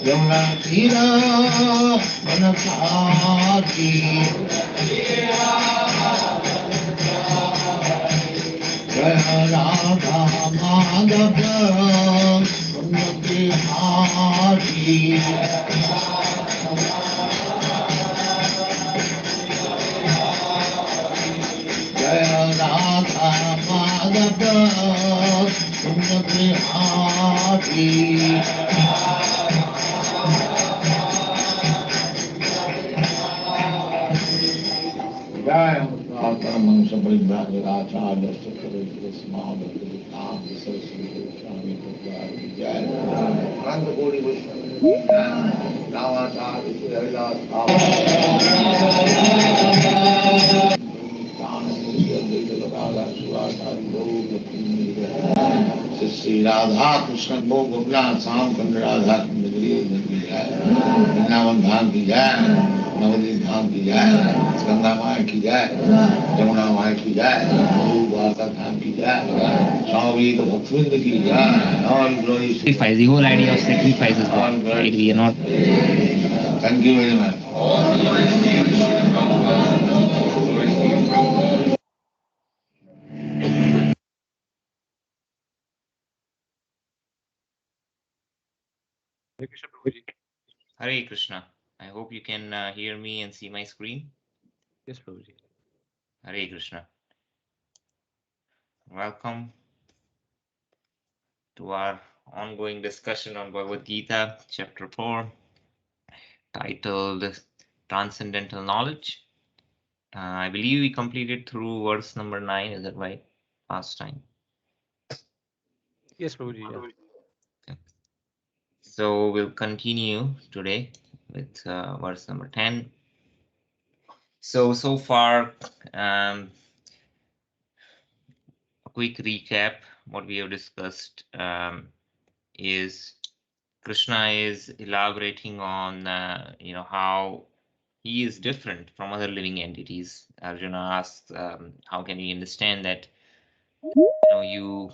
Yamuna Tira Manasati Jaya Radha Madhava Unnati Hati Jaya Radha Madhava Unnati Hati Jai Paramansa Paribhajaraacharya Sattva Smahavati Nam Saraswati Swami Prabhupada Jai Ananda Koti Vaishnava Navacharya Sri Haridas Sri Radha Krishna Gopala Sam Kanda Radha Kundagiri Vrindavan Dham ki jai Navadvip Dham ki jai Ganga Maya ki jai Jamuna Maya ki jai Guru Dwarka Dham ki jai Swami Bhaktivinoda ki jai all glory Sacrifice, the whole idea of sacrifice is gone, right? We are not. Thank you very much. Hare Krishna. I hope you can hear me and see my screen. Yes, Prabhuji. Hare Krishna. Welcome to our ongoing discussion on Bhagavad Gita, chapter 4, titled Transcendental Knowledge. I believe we completed through verse number 9, is that right? Last time. Yes, Prabhuji. Yeah. Okay. So we'll continue today with verse number 10. So far, a quick recap. What we have discussed is Krishna is elaborating on how he is different from other living entities. Arjuna asks, how can we understand that you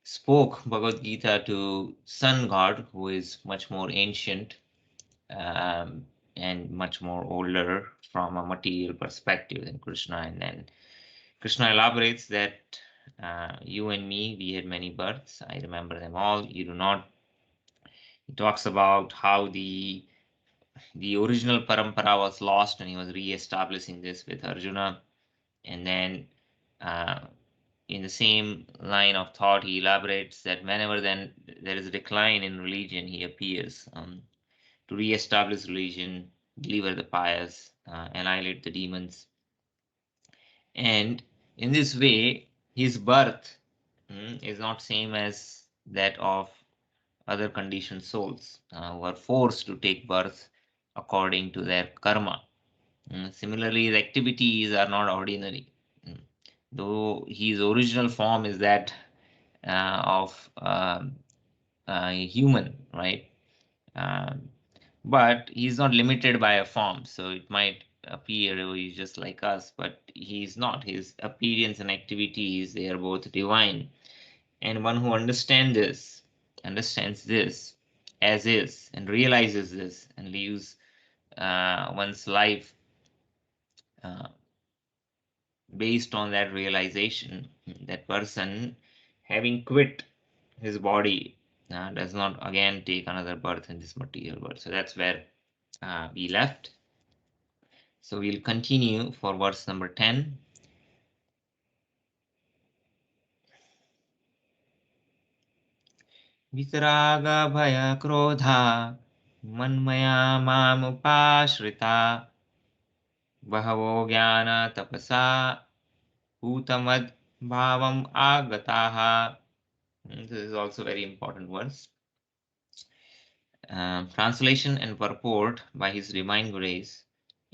spoke Bhagavad Gita to sun god, who is much more ancient and much more older from a material perspective than Krishna. And then Krishna elaborates that you and me, we had many births. I remember them all. You do not. He talks about how the original parampara was lost, and he was re-establishing this with Arjuna. And then in the same line of thought, he elaborates that whenever then there is a decline in religion, he appears to re-establish religion, deliver the pious, annihilate the demons. And in this way, his birth is not same as that of other conditioned souls who are forced to take birth according to their karma. Similarly, his activities are not ordinary. Though his original form is that of a human, right? But he's not limited by a form, so it might appear he's just like us, but he's not. His appearance and activities, they are both divine. And one who understands this as is, and realizes this, and lives one's life based on that realization, that person, having quit his body, does not again take another birth in this material world. So that's where we left. So we'll continue for verse number 10. Vitaraga bhaya krodha manmaya mamupashrita bahavo jnana tapasa utamad bhavam agataha. This is also very important verse. Translation and purport by His Divine Grace,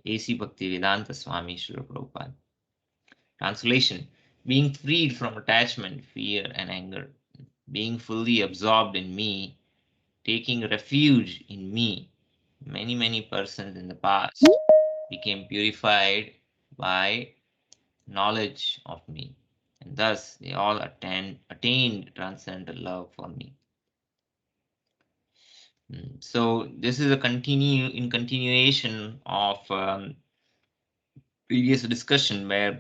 A.C. Bhaktivedanta Swami Srila Prabhupada. Translation: being freed from attachment, fear, and anger, being fully absorbed in me, taking refuge in me, many persons in the past became purified by knowledge of me, and thus they all attained transcendental love for me. So this is a continuation of previous discussion where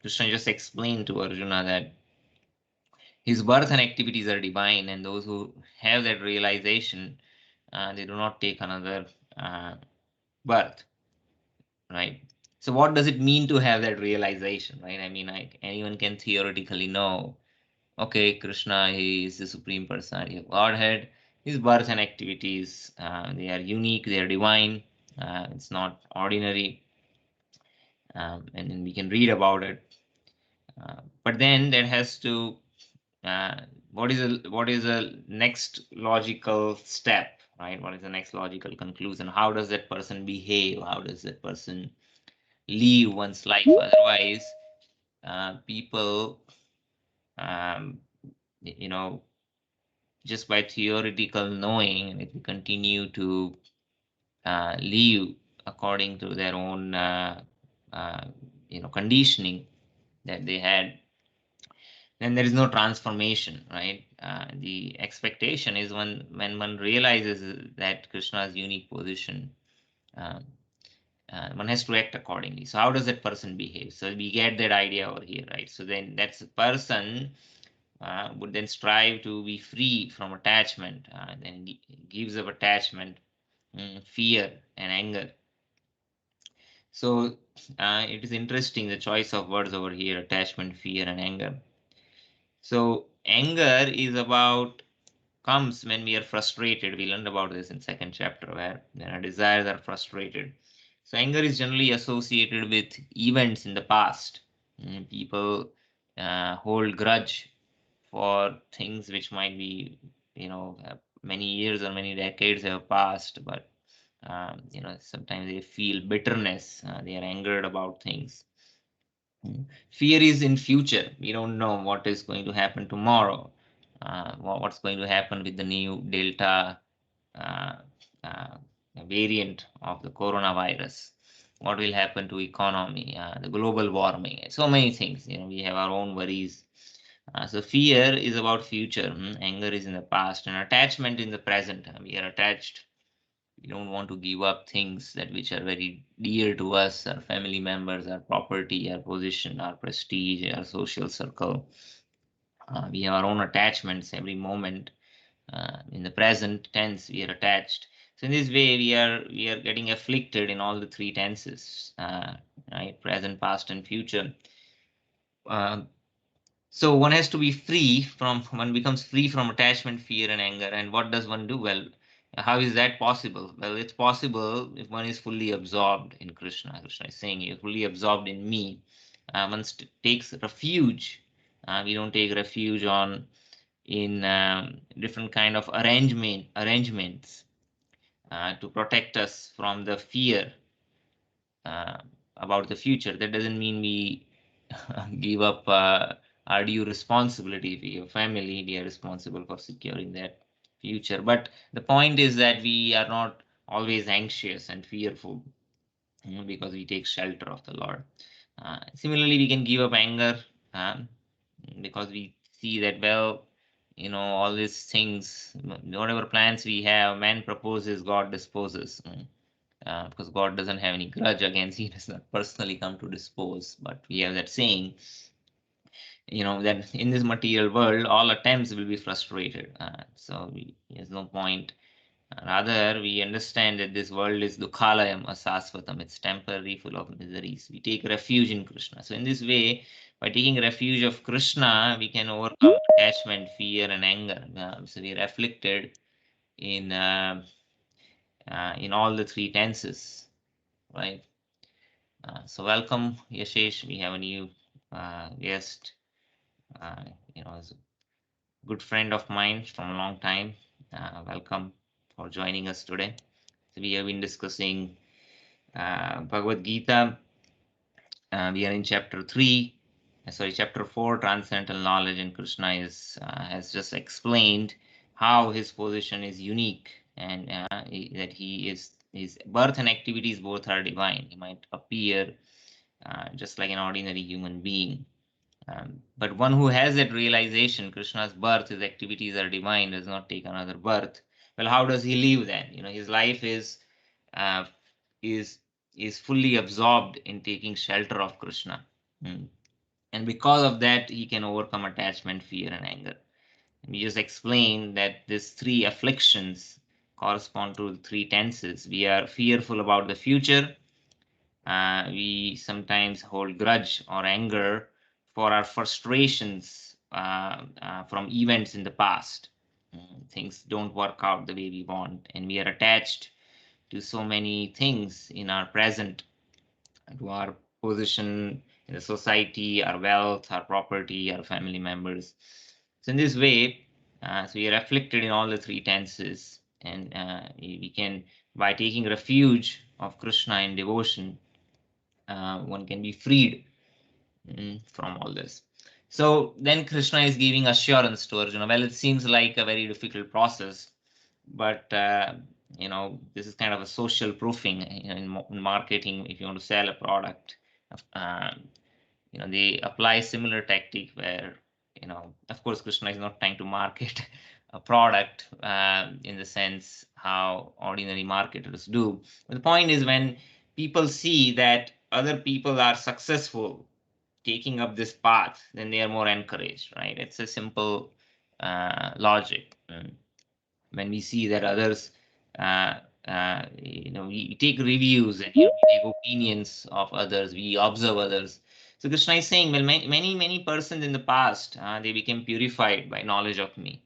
Krishna just explained to Arjuna that his birth and activities are divine, and those who have that realization, they do not take another birth, right? So what does it mean to have that realization, right? I mean, anyone can theoretically know, okay, Krishna, he is the supreme personality of Godhead. His birth and activities, they are unique, they are divine. It's not ordinary, and then we can read about it. But then there has to what is a next logical step, right? What is the next logical conclusion? How does that person behave? How does that person live one's life? Otherwise, people, um, you know, just by theoretical knowing, if we continue to live according to their own, uh, conditioning that they had, then there is no transformation, right? The expectation is when one realizes that Krishna's unique position, um, one has to act accordingly. So how does that person behave? So we get that idea over here, right? So then that's a person would then strive to be free from attachment, then gives up attachment, fear and anger. So it is interesting the choice of words over here: attachment, fear and anger. So anger is about comes when we are frustrated. We learned about this in second chapter where when our desires are frustrated. So anger is generally associated with events in the past. People hold grudge for things which might be, many years or many decades have passed, but sometimes they feel bitterness. They are angered about things. Fear is in future. We don't know what is going to happen tomorrow. What's going to happen with the new Delta uh, uh, variant of the coronavirus? What will happen to economy, the global warming? So many things. We have our own worries. So fear is about future. Anger is in the past, and attachment in the present. We are attached. We don't want to give up things that which are very dear to us, our family members, our property, our position, our prestige, our social circle. We have our own attachments every moment. In the present tense, we are attached. So in this way, we are getting afflicted in all the three tenses, right? Present, past, and future. Uh, So one has to be free from, one becomes free from attachment, fear, and anger. And what does one do? Well, how is that possible? Well, it's possible if one is fully absorbed in Krishna. Krishna is saying, you're fully absorbed in me. One takes refuge. We don't take refuge on in different kind of arrangements to protect us from the fear uh, about the future. That doesn't mean we give up our due responsibility. If we have family, we are responsible for securing that future. But the point is that we are not always anxious and fearful, because we take shelter of the Lord. Similarly, we can give up anger um, because we see that, well, all these things, whatever plans we have, man proposes, God disposes. Because God doesn't have any grudge against, he does not personally come to dispose. But we have that saying, that in this material world, all attempts will be frustrated. There's no point. Rather, we understand that this world is dukhalayam asasvatam. It's temporary, full of miseries. We take refuge in Krishna. So in this way, by taking refuge of Krishna, we can overcome attachment, fear, and anger. So we are afflicted in all the three tenses, right? So welcome, Yashish. We have a new guest. Uh, is a good friend of mine from a long time. Welcome for joining us today. So we have been discussing Bhagavad Gita. We are in chapter 3. Chapter 4, transcendental knowledge, and Krishna has just explained how his position is unique, and that his birth and activities both are divine. He might appear just like an ordinary human being. But one who has that realization, Krishna's birth, his activities are divine, does not take another birth. Well, how does he live then? His life uh, is fully absorbed in taking shelter of Krishna. Mm. And because of that, he can overcome attachment, fear, and anger. And we just explained that these three afflictions correspond to three tenses. We are fearful about the future. We sometimes hold grudge or anger for our frustrations from events in the past. Things don't work out the way we want, and we are attached to so many things in our present, to our position in the society, our wealth, our property, our family members. So in this way, so we are afflicted in all the three tenses, and we can, by taking refuge of Krishna in devotion, one can be freed from all this. So then Krishna is giving assurance to Arjuna. Well, it seems like a very difficult process, but this is kind of a social proofing. In marketing, if you want to sell a product, uh, they apply similar tactic where, of course, Krishna is not trying to market a product in the sense how ordinary marketers do. But the point is, when people see that other people are successful taking up this path, then they are more encouraged, right? It's a simple logic. When we see that others, we take reviews, and we take opinions of others, we observe others. So Krishna is saying, well, many persons in the past, they became purified by knowledge of me,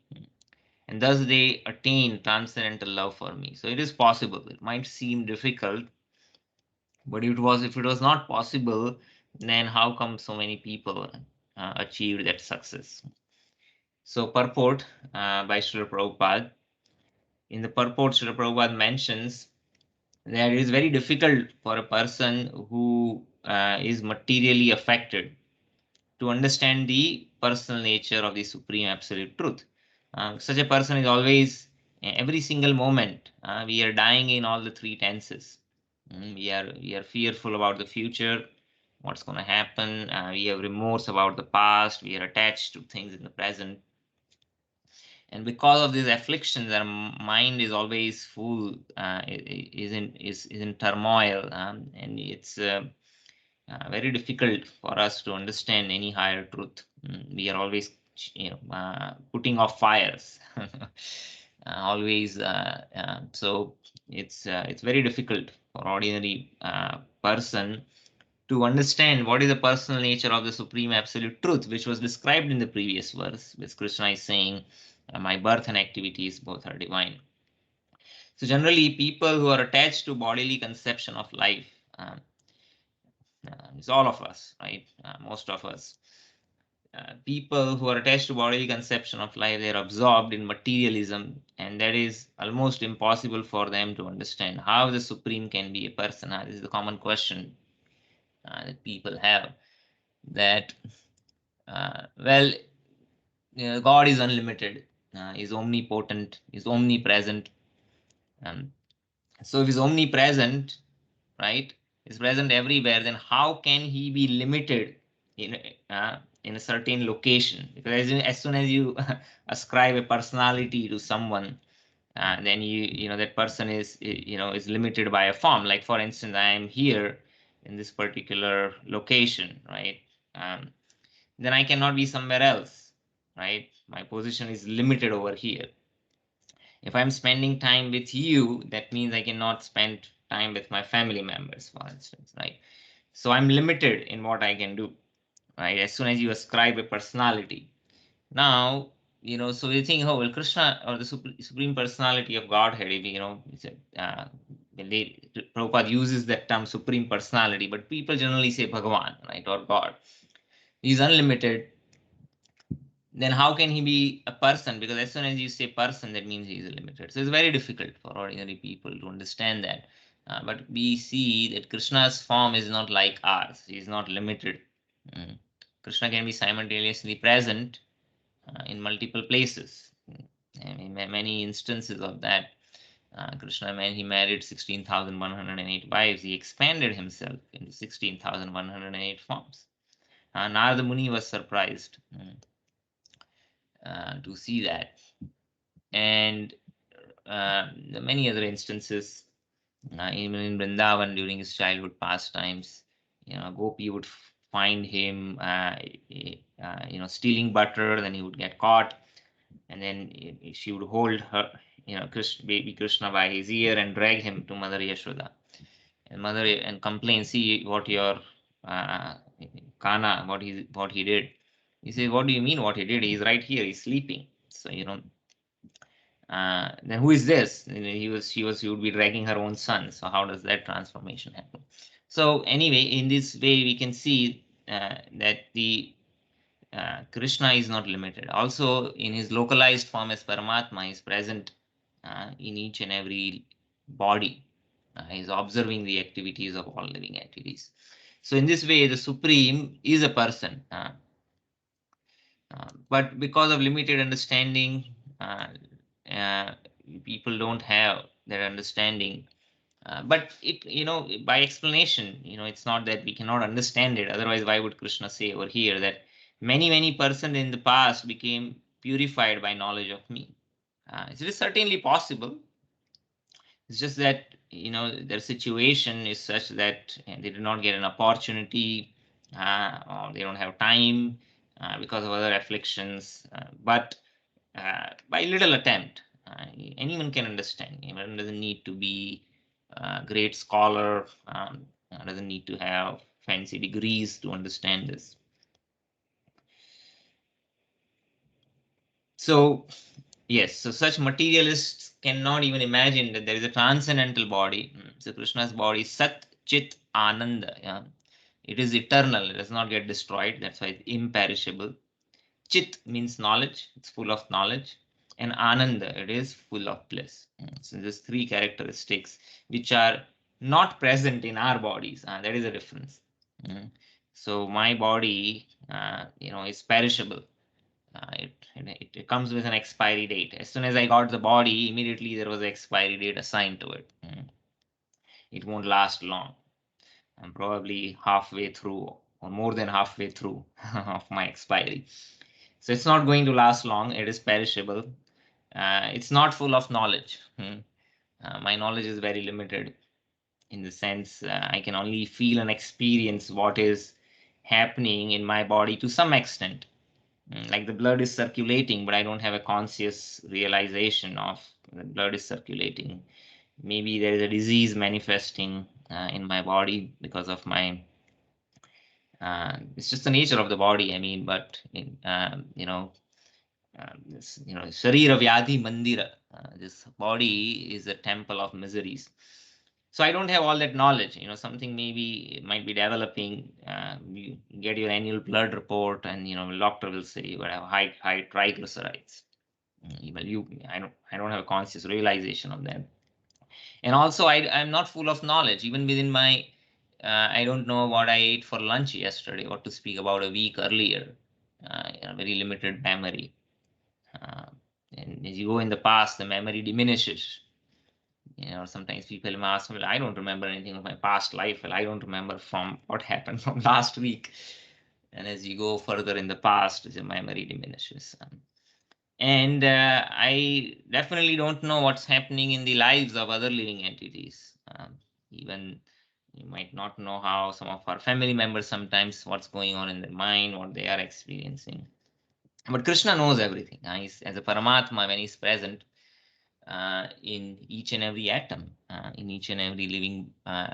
and thus they attain transcendental love for me. So it is possible. It might seem difficult, but if it was not possible, then how come so many people achieved that success? So purport by Srila Prabhupada. In the purport, Srila Prabhupada mentions that it is very difficult for a person who is materially affected to understand the personal nature of the supreme absolute truth. Such a person is always, every single moment, we are dying in all the three tenses. We are fearful about the future, what's going to happen. We have remorse about the past. We are attached to things in the present. And because of these afflictions, our mind is always full, is in turmoil, and it's very difficult for us to understand any higher truth. We are always, putting off fires, always. So it's very difficult for ordinary person to understand what is the personal nature of the supreme absolute truth, which was described in the previous verse, which Krishna is saying, my birth and activities both are divine. So generally, people who are attached to bodily conception of life, it's all of us, right? Most of us. People who are attached to bodily conception of life, they're absorbed in materialism, and that is almost impossible for them to understand how the supreme can be a person. This is the common question that people have. That well, God is unlimited, is omnipotent, is omnipresent. So if he's omnipresent, right, is present everywhere, then how can he be limited in in a certain location? Because as soon as you ascribe a personality to someone, then that person is limited by a form. Like, for instance, I am here in this particular location, right? Then I cannot be somewhere else, right? My position is limited over here. If I'm spending time with you, that means I cannot spend time with my family members, for instance, right? So I'm limited in what I can do, right? As soon as you ascribe a personality. Now, so you think, oh, well, Krishna, or the supreme personality of Godhead, Prabhupada uses that term supreme personality, but people generally say Bhagavan, right, or God. He's unlimited. Then how can he be a person? Because as soon as you say person, that means he is limited. So it's very difficult for ordinary people to understand that. But we see that Krishna's form is not like ours. He is not limited. Krishna can be simultaneously present in multiple places. In many instances of that, Krishna, when he married 16,108 wives, he expanded himself into 16,108 forms. Narada Muni was surprised to see that. And many other instances. Even in Vrindavan during his childhood pastimes, Gopi would find him, stealing butter. Then he would get caught, and then she would hold her, baby Krishna by his ear and drag him to Mother Yashoda. And mother and complain, see what your Kana, what he did. He says, what do you mean what he did? He's right here. He's sleeping. So then who is this? She would be dragging her own son. So how does that transformation happen? So anyway, in this way, we can see that the Krishna is not limited. Also, in his localized form as Paramatma, is present in each and every body. He is observing the activities of all living entities. So in this way, the Supreme is a person. But because of limited understanding, uh, people don't have that understanding. But it, by explanation, it's not that we cannot understand it. Otherwise, why would Krishna say over here that many persons in the past became purified by knowledge of me? It is certainly possible. It's just that their situation is such that they did not get an opportunity, or they don't have time because of other afflictions. But by little attempt, anyone can understand. Anyone doesn't need to be a great scholar, doesn't need to have fancy degrees to understand this. So, yes, so such materialists cannot even imagine that there is a transcendental body. So Krishna's body is Sat Chit Ananda. Yeah? It is eternal, it does not get destroyed. That's why it's imperishable. Chit means knowledge, it's full of knowledge. And Ananda, it is full of bliss. So there's three characteristics which are not present in our bodies. That is a difference. So my body, is perishable. It comes with an expiry date. As soon as I got the body, immediately there was an expiry date assigned to it. It won't last long. I'm probably halfway through or more than halfway through of my expiry. So it's not going to last long. It is perishable. It's not full of knowledge. My knowledge is very limited in the sense I can only feel and experience what is happening in my body to some extent. Like the blood is circulating, but I don't have a conscious realization of the blood is circulating. Maybe there is a disease manifesting in my body because of my. It's just the nature of the body. I mean, but this, Sharira Vyadhi Mandira. This body is a temple of miseries. So I don't have all that knowledge. Something maybe might be developing. You get your annual blood report, and the doctor will say you have high triglycerides. Well, I don't have a conscious realization of that. And also, I'm not full of knowledge. Even within my, I don't know what I ate for lunch yesterday. What to speak about a week earlier. Very limited memory. And as you go in the past, the memory diminishes. Sometimes people may ask me, I don't remember anything of my past life. Well, I don't remember from what happened from last week. And as you go further in the past, the memory diminishes. And I definitely don't know what's happening in the lives of other living entities. Even you might not know how some of our family members sometimes what's going on in their mind, what they are experiencing. But Krishna knows everything. He's, as a Paramatma, when he's present, in each and every atom, in each and every living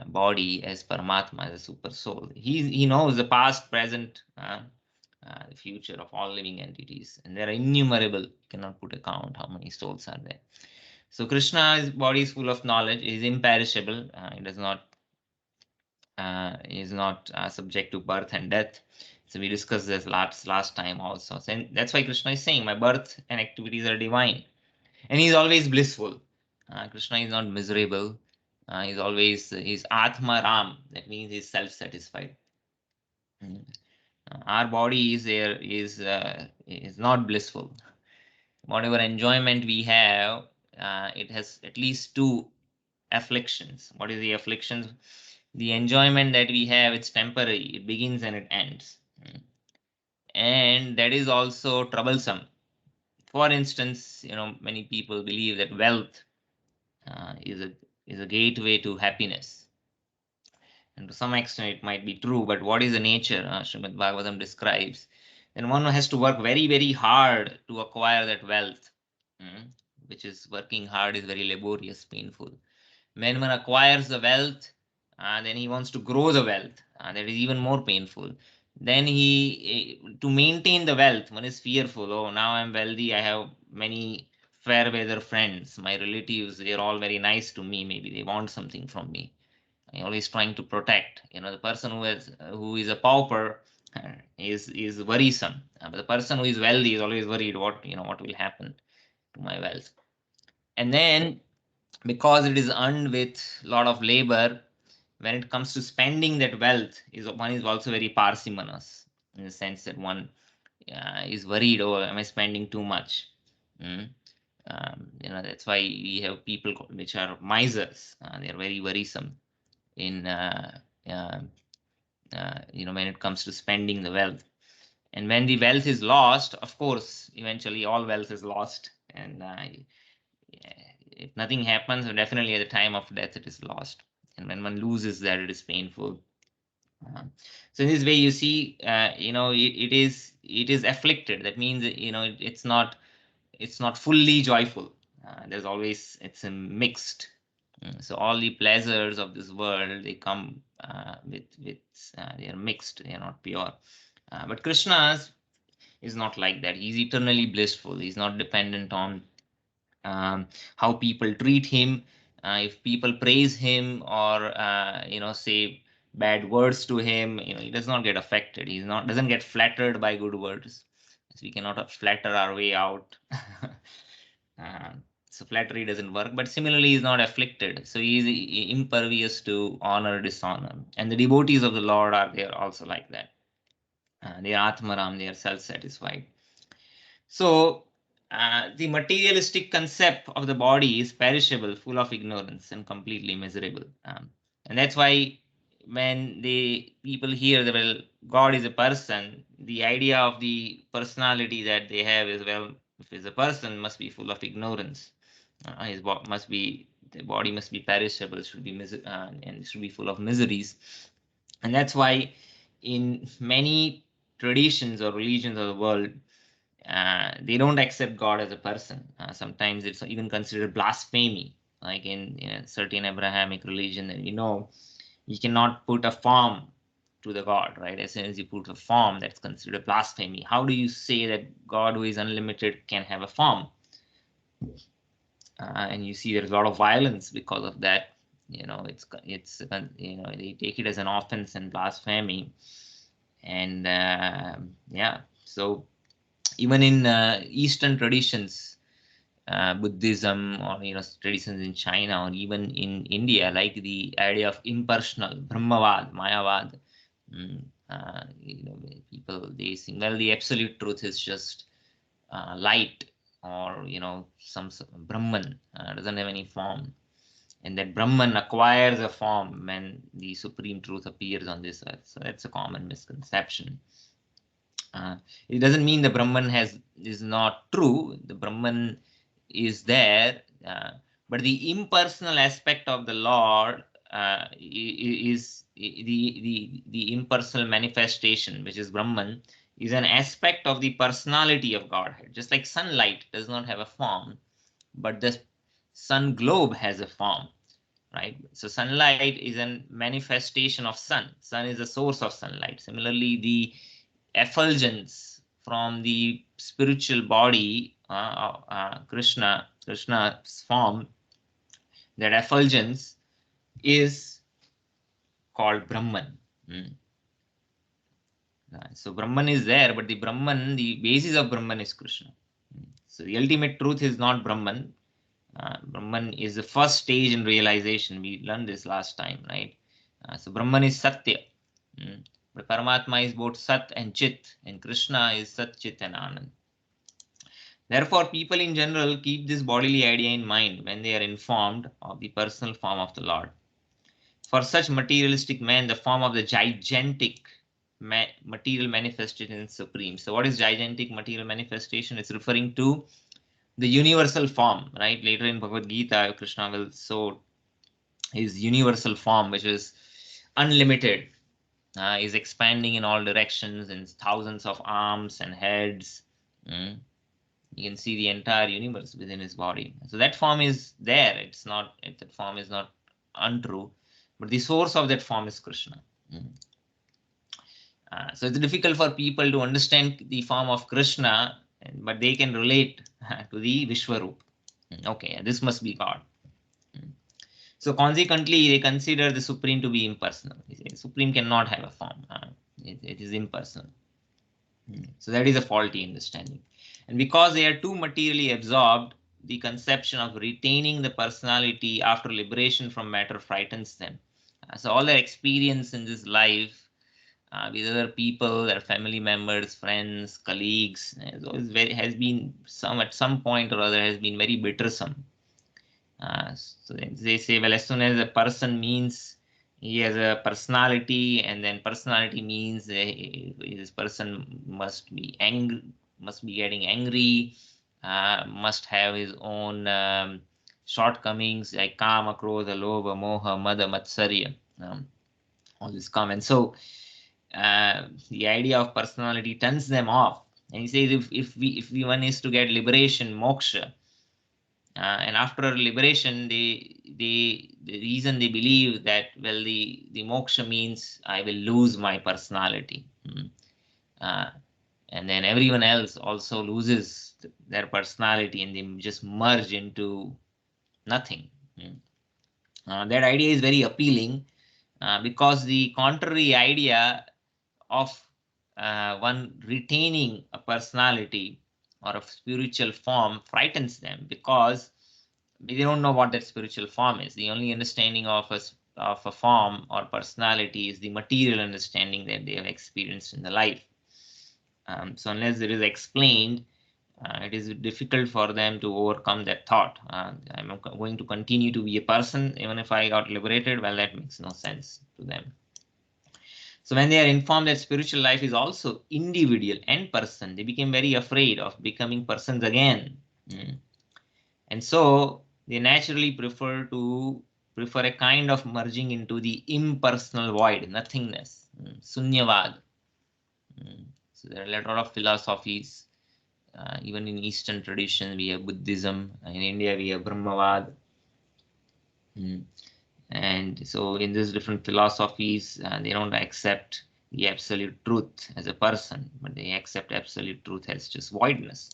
body as Paramatma, as a super soul. He knows the past, present, the future of all living entities, and there are innumerable. You cannot put a count how many souls are there. So Krishna's body is full of knowledge, is imperishable. It does not is not subject to birth and death. So we discussed this last time also. So that's why Krishna is saying, my birth and activities are divine. And he's always blissful. Krishna is not miserable. He's Atma Ram. That means he's self-satisfied. Our body is not blissful. Whatever enjoyment we have, it has at least two afflictions. What is the afflictions? The enjoyment that we have, it's temporary. It begins and it ends. And that is also troublesome. For instance, many people believe that wealth is a gateway to happiness. And to some extent, it might be true, but what is the nature? Srimad Bhagavatam describes. Then one has to work very, very hard to acquire that wealth, which is working hard is very laborious, painful. When one acquires the wealth, then he wants to grow the wealth. That is even more painful. Then to maintain the wealth, one is fearful. Oh, now I'm wealthy. I have many fair weather friends. My relatives, they're all very nice to me. Maybe they want something from me. I'm always trying to protect. The person who is a pauper is worrisome. But the person who is wealthy is always worried what will happen to my wealth. And then because it is earned with a lot of labor, when it comes to spending that wealth, one is also very parsimonious in the sense that one is worried, oh, am I spending too much? That's why we have people which are misers. They are very worrisome in when it comes to spending the wealth. And when the wealth is lost, of course, eventually all wealth is lost. And if nothing happens, definitely at the time of death it is lost. And when one loses that, it is painful. So in this way, you see, it is afflicted. That means it's not fully joyful. It's a mixed. So all the pleasures of this world, they come they are mixed. They are not pure. But Krishna is not like that. He's eternally blissful. He's not dependent on how people treat him. If people praise him or say bad words to him, he does not get affected. Doesn't get flattered by good words. So we cannot flatter our way out. So flattery doesn't work. But similarly, he's not afflicted. So he is impervious to honor, dishonor. And the devotees of the Lord they are also like that. They are Atmaram. They are self-satisfied. So the materialistic concept of the body is perishable, full of ignorance, and completely miserable. And that's why when the people hear that, well, God is a person, the idea of the personality that they have is, well, if he's a person, must be full of ignorance. The body must be perishable, should be and should be full of miseries. And that's why in many traditions or religions of the world, they don't accept God as a person. Sometimes it's even considered blasphemy, like in certain Abrahamic religion that you cannot put a form to the God, right? As soon as you put a form, that's considered blasphemy. How do you say that God, who is unlimited, can have a form? And you see there's a lot of violence because of that. They take it as an offense and blasphemy. And so even in Eastern traditions, Buddhism or traditions in China or even in India, like the idea of impersonal, Brahmavad, Mayavad, people, they think, well, the absolute truth is just light, or some Brahman doesn't have any form, and that Brahman acquires a form when the supreme truth appears on this earth. So that's a common misconception. It doesn't mean the Brahman is not true. The Brahman is there, but the impersonal aspect of the Lord is the impersonal manifestation, which is Brahman, is an aspect of the personality of Godhead. Just like sunlight does not have a form, but the sun globe has a form, right? So sunlight is a manifestation of sun. Sun is the source of sunlight. Similarly, the effulgence from the spiritual body, Krishna's form, that effulgence is called Brahman. So Brahman is there, but the basis of Brahman is Krishna. So the ultimate truth is not Brahman. Brahman is the first stage in realization. We learned this last time, right? So Brahman is Satya. But Paramatma is both Sat and Chit, and Krishna is Sat, Chit, and Anand. Therefore, people in general keep this bodily idea in mind when they are informed of the personal form of the Lord. For such materialistic men, the form of the gigantic material manifestation is supreme. So what is gigantic material manifestation? It's referring to the universal form, right? Later in Bhagavad Gita, Krishna will show his universal form, which is unlimited, is expanding in all directions in thousands of arms and heads. You can see the entire universe within his body. So that form is there. It's not, that form is not untrue, but the source of that form is Krishna. So it's difficult for people to understand the form of Krishna, but they can relate to the Vishwarup. Okay, this must be God. So consequently, they consider the Supreme to be impersonal. Supreme cannot have a form. It is impersonal. So that is a faulty understanding. And because they are too materially absorbed, the conception of retaining the personality after liberation from matter frightens them. So all their experience in this life with other people, their family members, friends, colleagues, has been at some point or other has been very bittersome. So they say, well, as soon as a person means he has a personality, and then personality means this person must be angry, must be getting angry, must have his own shortcomings like kama, krodha, lobha, moha, mada, matsarya. All this come, and so the idea of personality turns them off. And he says, if one is to get liberation, moksha, and after liberation, the reason they believe that, well, the moksha means I will lose my personality, and then everyone else also loses their personality, and they just merge into nothing. That idea is very appealing because the contrary idea of one retaining a personality or a spiritual form frightens them, because they don't know what that spiritual form is. The only understanding of a form or personality is the material understanding that they have experienced in the life. So unless it is explained, it is difficult for them to overcome that thought. I'm going to continue to be a person even if I got liberated. Well, that makes no sense to them. So when they are informed that spiritual life is also individual and person, they became very afraid of becoming persons again. And so they naturally prefer a kind of merging into the impersonal void, nothingness, sunyavad. So there are a lot of philosophies. Even in Eastern tradition, we have Buddhism. In India, we have Brahmavad. And so in these different philosophies, they don't accept the absolute truth as a person, but they accept absolute truth as just voidness.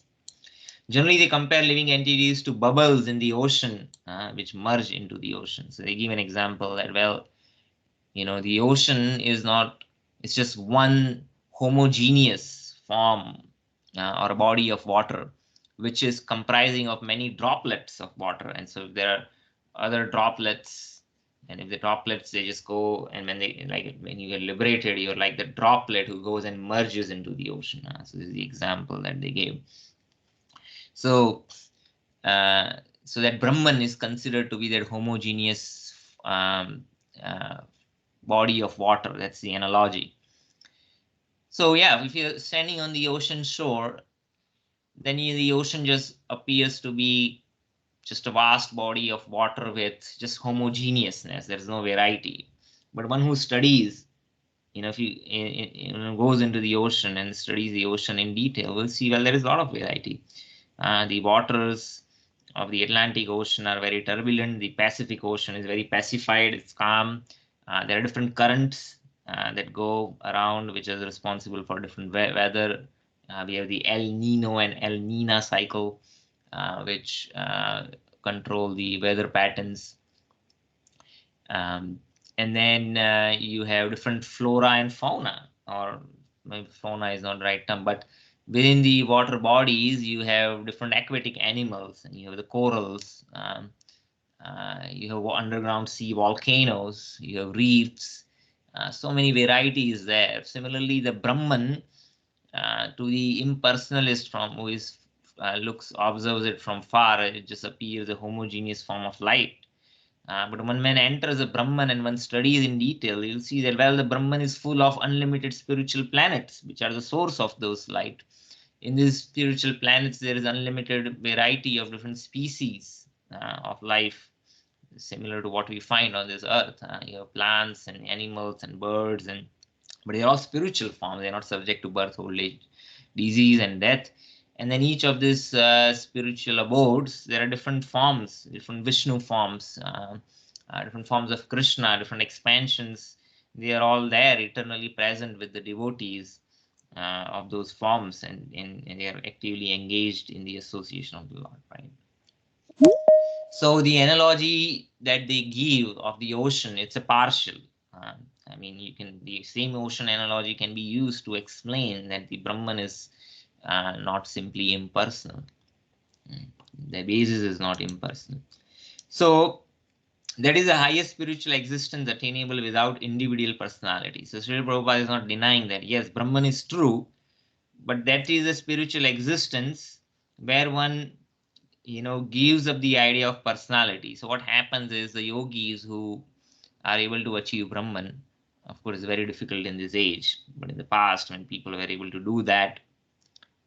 Generally, they compare living entities to bubbles in the ocean, which merge into the ocean. So they give an example that, well, the ocean is not, it's just one homogeneous form or a body of water, which is comprising of many droplets of water. And so if there are other droplets, and if the droplets, they just go, and when you get liberated, you're like the droplet who goes and merges into the ocean. So this is the example that they gave. So that Brahman is considered to be that homogeneous body of water. That's the analogy. So yeah, if you're standing on the ocean shore, then the ocean just appears to be just a vast body of water with just homogeneousness. There's no variety. But one who studies, if you goes into the ocean and studies the ocean in detail, will see, well, there is a lot of variety. The waters of the Atlantic Ocean are very turbulent. The Pacific Ocean is very pacified. It's calm. There are different currents that go around, which is responsible for different weather. We have the El Nino and El Nina cycle, which control the weather patterns. And then you have different flora and fauna, or maybe fauna is not the right term, but within the water bodies, you have different aquatic animals, and you have the corals, you have underground sea volcanoes, you have reefs, so many varieties there. Similarly, the Brahman, to the impersonalist who is observes it from far, it just appears a homogeneous form of light. But when man enters a Brahman and one studies in detail, you'll see that, well, the Brahman is full of unlimited spiritual planets, which are the source of those light. in these spiritual planets, there is unlimited variety of different species of life, similar to what we find on this earth. You have plants and animals and birds, but they're all spiritual forms. They're not subject to birth, old age, disease, and death. And then each of these spiritual abodes, there are different forms, different Vishnu forms, different forms of Krishna, different expansions. They are all there, eternally present with the devotees of those forms, and they are actively engaged in the association of the Lord, right? So the analogy that they give of the ocean, it's a partial. I mean, the same ocean analogy can be used to explain that the Brahman is not simply impersonal. The basis is not impersonal. So that is the highest spiritual existence attainable without individual personality. So Srila Prabhupada is not denying that. Yes, Brahman is true, but that is a spiritual existence where one gives up the idea of personality. So what happens is the yogis who are able to achieve Brahman, of course, it's very difficult in this age, but in the past, when people were able to do that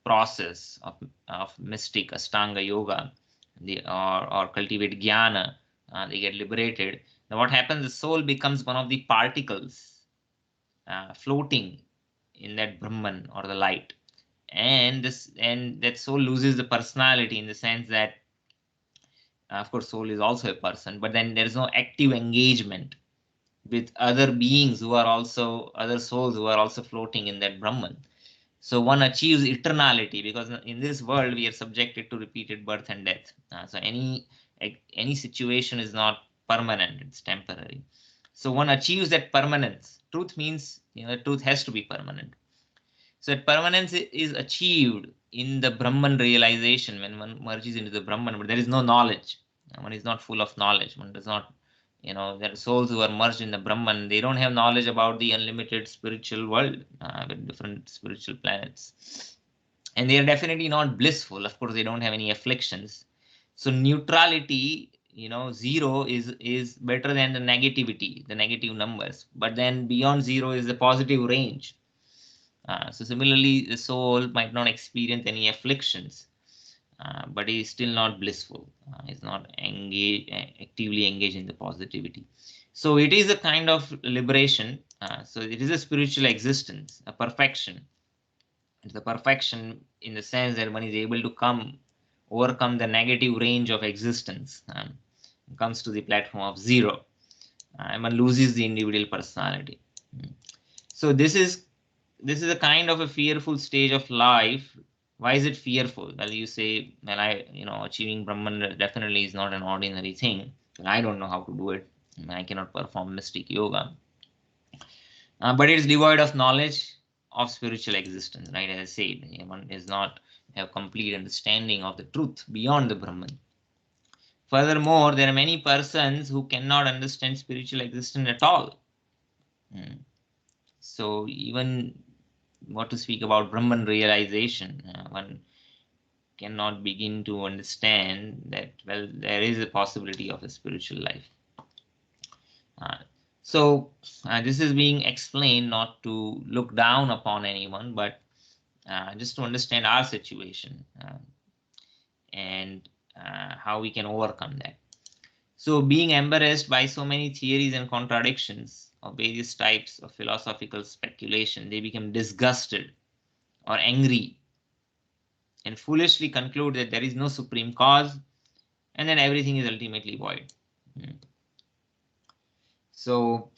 process of mystic Ashtanga yoga, or cultivate jnana, they get liberated. Now what happens, the soul becomes one of the particles floating in that Brahman or the light. And that soul loses the personality, in the sense that of course soul is also a person, but then there is no active engagement with other beings who are also other souls who are also floating in that Brahman. So one achieves eternality, because in this world we are subjected to repeated birth and death. So any situation is not permanent, it's temporary. So one achieves that permanence. Truth means, truth has to be permanent. So that permanence is achieved in the Brahman realization, when one merges into the Brahman, but there is no knowledge. One is not full of knowledge. One does not, there are souls who are merged in the Brahman. They don't have knowledge about the unlimited spiritual world with different spiritual planets. And they are definitely not blissful. Of course, they don't have any afflictions. So neutrality, zero is better than the negativity, the negative numbers. But then beyond zero is the positive range. So similarly, the soul might not experience any afflictions, but is still not blissful. Is not actively engaged in the positivity. So it is a kind of liberation. So it is a spiritual existence, a perfection. It's a perfection in the sense that one is able to overcome the negative range of existence, comes to the platform of zero, and one loses the individual personality. So this is a kind of a fearful stage of life. Why is it fearful? Well, you say, well, achieving Brahman definitely is not an ordinary thing. I don't know how to do it. I cannot perform mystic yoga. But it is devoid of knowledge of spiritual existence, right? As I said, one does not have complete understanding of the truth beyond the Brahman. Furthermore, there are many persons who cannot understand spiritual existence at all. So even what to speak about Brahman realization, one cannot begin to understand that, well, there is a possibility of a spiritual life. So this is being explained not to look down upon anyone, but just to understand our situation and how we can overcome that. So being embarrassed by so many theories and contradictions of various types of philosophical speculation, they become disgusted or angry and foolishly conclude that there is no supreme cause, and then everything is ultimately void. So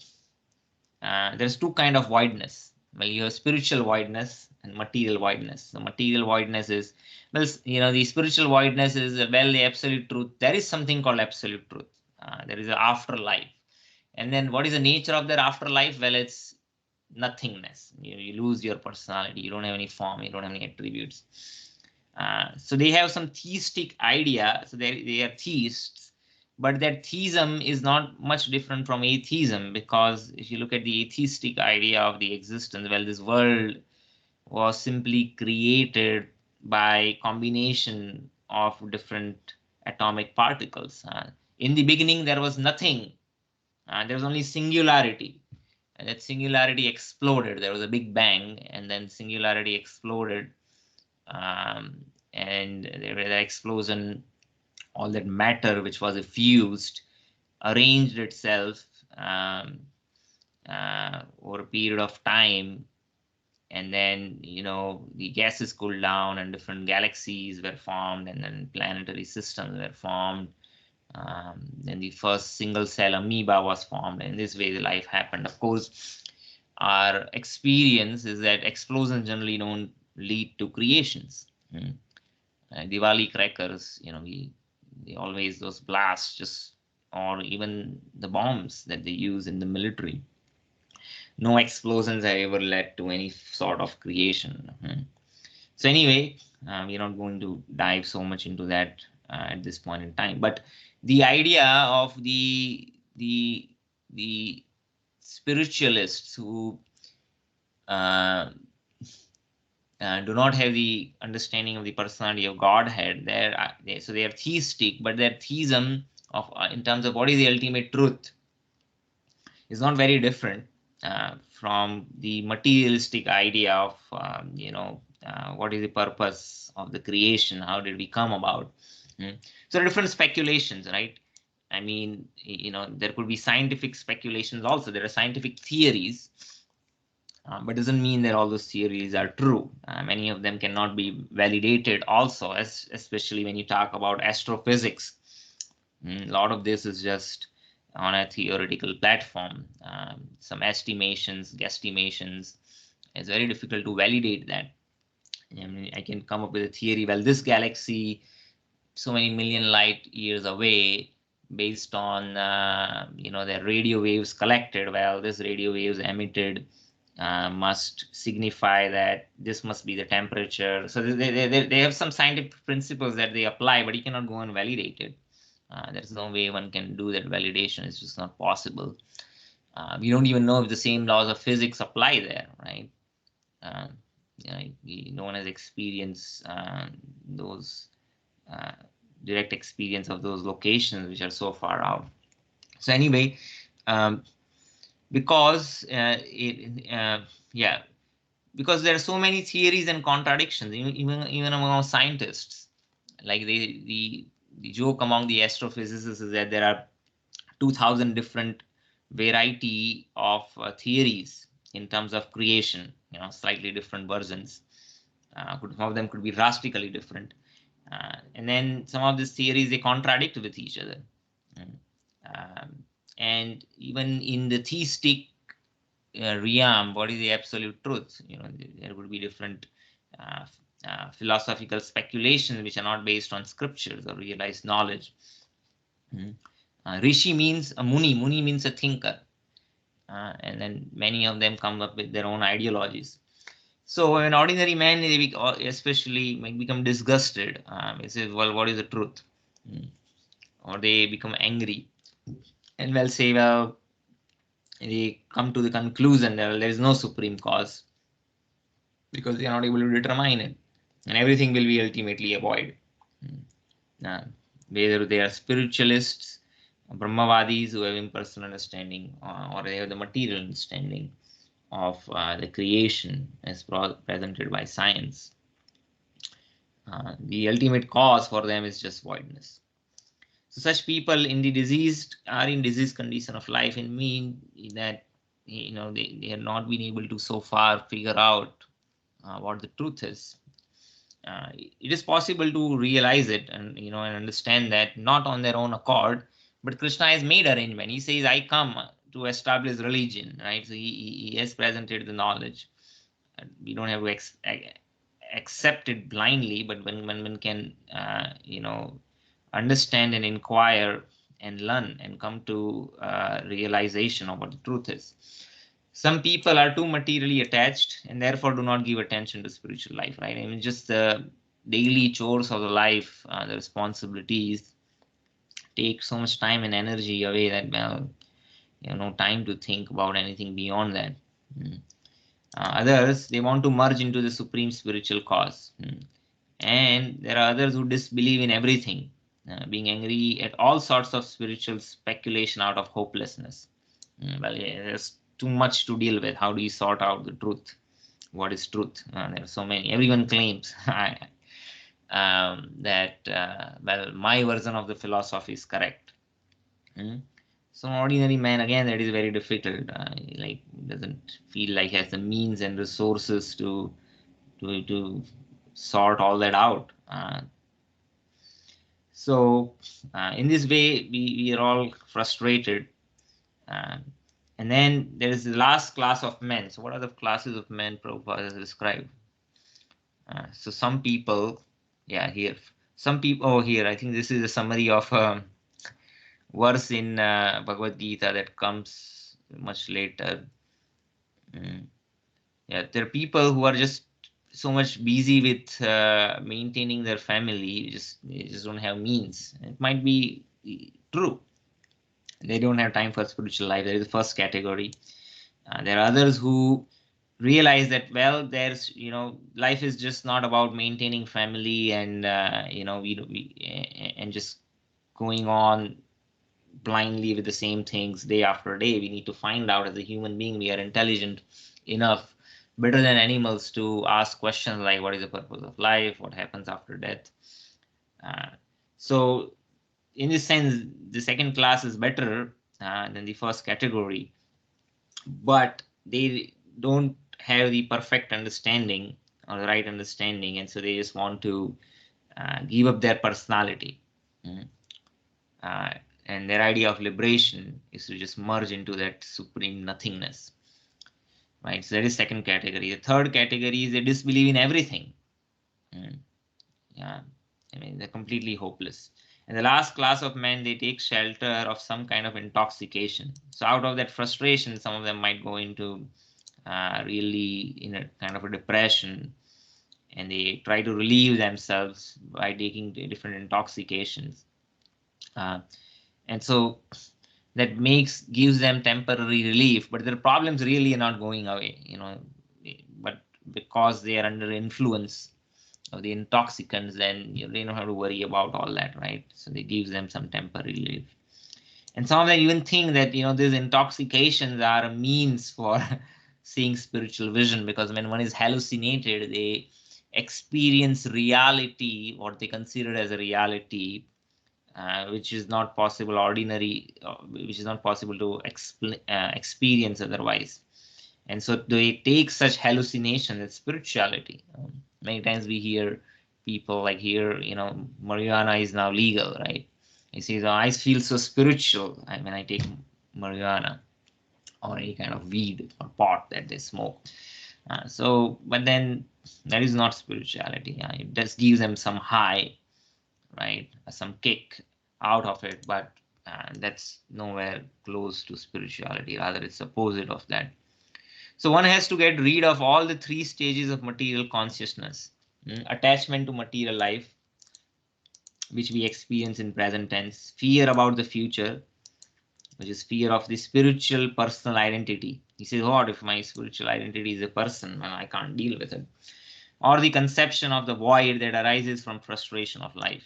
there's two kinds of voidness. Well, you have spiritual voidness and material voidness. The material voidness is, well, the spiritual voidness is, well, the absolute truth. There is something called absolute truth. There is an afterlife. And then what is the nature of that afterlife? Well, it's nothingness. You lose your personality. You don't have any form. You don't have any attributes. So they have some theistic idea. So they are theists. But that theism is not much different from atheism, because if you look at the atheistic idea of the existence, well, this world was simply created by combination of different atomic particles. In the beginning, there was nothing. There was only singularity. And that singularity exploded. There was a big bang, and then singularity exploded and there was the explosion. All that matter which was fused arranged itself over a period of time, and then the gases cooled down and different galaxies were formed, and then planetary systems were formed. Then the first single cell amoeba was formed, and in this way the life happened. Of course, our experience is that explosions generally don't lead to creations. Diwali crackers, they always, those blasts, just, or even the bombs that they use in the military, no explosions have ever led to any sort of creation. So anyway, we're not going to dive so much into that at this point in time. But the idea of the spiritualists who do not have the understanding of the personality of Godhead, so they are theistic, but their theism of in terms of what is the ultimate truth is not very different from the materialistic idea of what is the purpose of the creation, how did we come about. So there are different speculations, right? I mean, there could be scientific speculations also. There are scientific theories, but doesn't mean that all those theories are true. Many of them cannot be validated also, especially when you talk about astrophysics. A lot of this is just on a theoretical platform. Some estimations, guesstimations. It's very difficult to validate that. I mean, I can come up with a theory, well, this galaxy so many million light years away, based on their radio waves collected, well, this radio waves emitted must signify that this must be the temperature. So they have some scientific principles that they apply, but you cannot go and validate it. There's no way one can do that validation. It's just not possible. We don't even know if the same laws of physics apply there, right? No one has experienced those direct experience of those locations which are so far out. So anyway, because because there are so many theories and contradictions, even among scientists. Like the joke among the astrophysicists is that there are 2,000 different variety of theories in terms of creation. Slightly different versions. Some of them could be drastically different, and then some of these theories, they contradict with each other. And even in the theistic realm, what is the absolute truth? There would be different philosophical speculations which are not based on scriptures or realized knowledge. Rishi means a muni. Muni means a thinker. And then many of them come up with their own ideologies. So an ordinary man, especially, might become disgusted. He says, well, what is the truth? Or they become angry. And will say, well, they come to the conclusion that there is no supreme cause, because they are not able to determine it. And everything will be ultimately avoided. Whether they are spiritualists, Brahmavadis who have impersonal understanding, or they have the material understanding of the creation as presented by science. The ultimate cause for them is just voidness. So such people are in diseased condition of life, and mean that they have not been able to so far figure out what the truth is. It is possible to realize it and and understand that not on their own accord, but Krishna has made arrangement. He says, I come to establish religion, right? So he has presented the knowledge. We don't have to accept it blindly, but when one can understand and inquire and learn and come to realization of what the truth is. Some people are too materially attached and therefore do not give attention to spiritual life, right? I mean, just the daily chores of the life, the responsibilities take so much time and energy away that, well, no time to think about anything beyond that. Others, they want to merge into the supreme spiritual cause. And there are others who disbelieve in everything, being angry at all sorts of spiritual speculation out of hopelessness. Well, there's too much to deal with. How do you sort out the truth? what is truth. There are so many. Everyone claims that well, my version of the philosophy is correct. So an ordinary man, again, that is very difficult. Like, doesn't feel like he has the means and resources to sort all that out. So in this way, we are all frustrated. And then there is the last class of men. So what are the classes of men Prabhupada has described? So some people, yeah, here. Some people, oh, here, I think this is a summary of verse in Bhagavad Gita that comes much later. Yeah, there are people who are just so much busy with maintaining their family, they just don't have means. It might be true. They don't have time for spiritual life. That is the first category. There are others who realize that, well, there's, life is just not about maintaining family and and just going on blindly with the same things day after day. We need to find out, as a human being, we are intelligent enough, better than animals, to ask questions like, what is the purpose of life? What happens after death? So in this sense, the second class is better than the first category, but they don't have the perfect understanding or the right understanding, and so they just want to give up their personality. Uh, and their idea of liberation is to just merge into that supreme nothingness, right? So that is second category. The third category is they disbelieve in everything. Yeah, I mean, they're completely hopeless. And the last class of men, they take shelter of some kind of intoxication. So out of that frustration, some of them might go into really in a kind of a depression, and they try to relieve themselves by taking different intoxications. And so that gives them temporary relief, but their problems really are not going away, but because they are under influence of the intoxicants, then they don't have to worry about all that, right? So they gives them some temporary relief. And some of them even think that these intoxications are a means for seeing spiritual vision, because when one is hallucinated, they experience reality, what they consider as a reality, which is not possible which is not possible to experience otherwise. And so they take such hallucination as spirituality. Many times we hear people like here, marijuana is now legal, right? You see, I feel so spiritual when I take marijuana or any kind of weed or pot that they smoke. But then that is not spirituality. It just gives them some high, right? Some kick out of it, but that's nowhere close to spirituality. Rather, it's opposite of that. So one has to get rid of all the three stages of material consciousness. Attachment to material life, which we experience in present tense. Fear about the future, which is fear of the spiritual personal identity. He says, what if my spiritual identity is a person and I can't deal with it? Or the conception of the void that arises from frustration of life.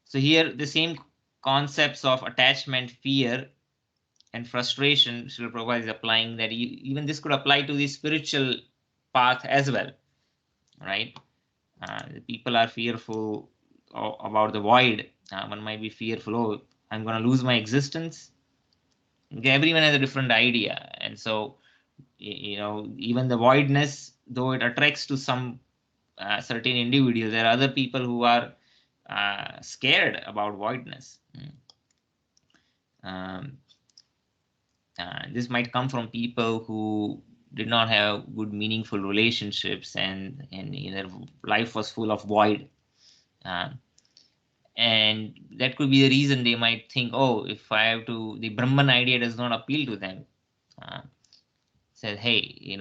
So here the same concepts of attachment, fear, and frustration Srila Prabhupada is applying, that even this could apply to the spiritual path as well, right? The people are fearful about the void. One might be fearful, oh, I'm going to lose my existence. Okay, everyone has a different idea, and so even the voidness, though it attracts to some certain individuals, there are other people who are scared about voidness. This might come from people who did not have good, meaningful relationships, and their life was full of void. And that could be the reason they might think, oh, if I have to, the Brahman idea does not appeal to them. Says, hey,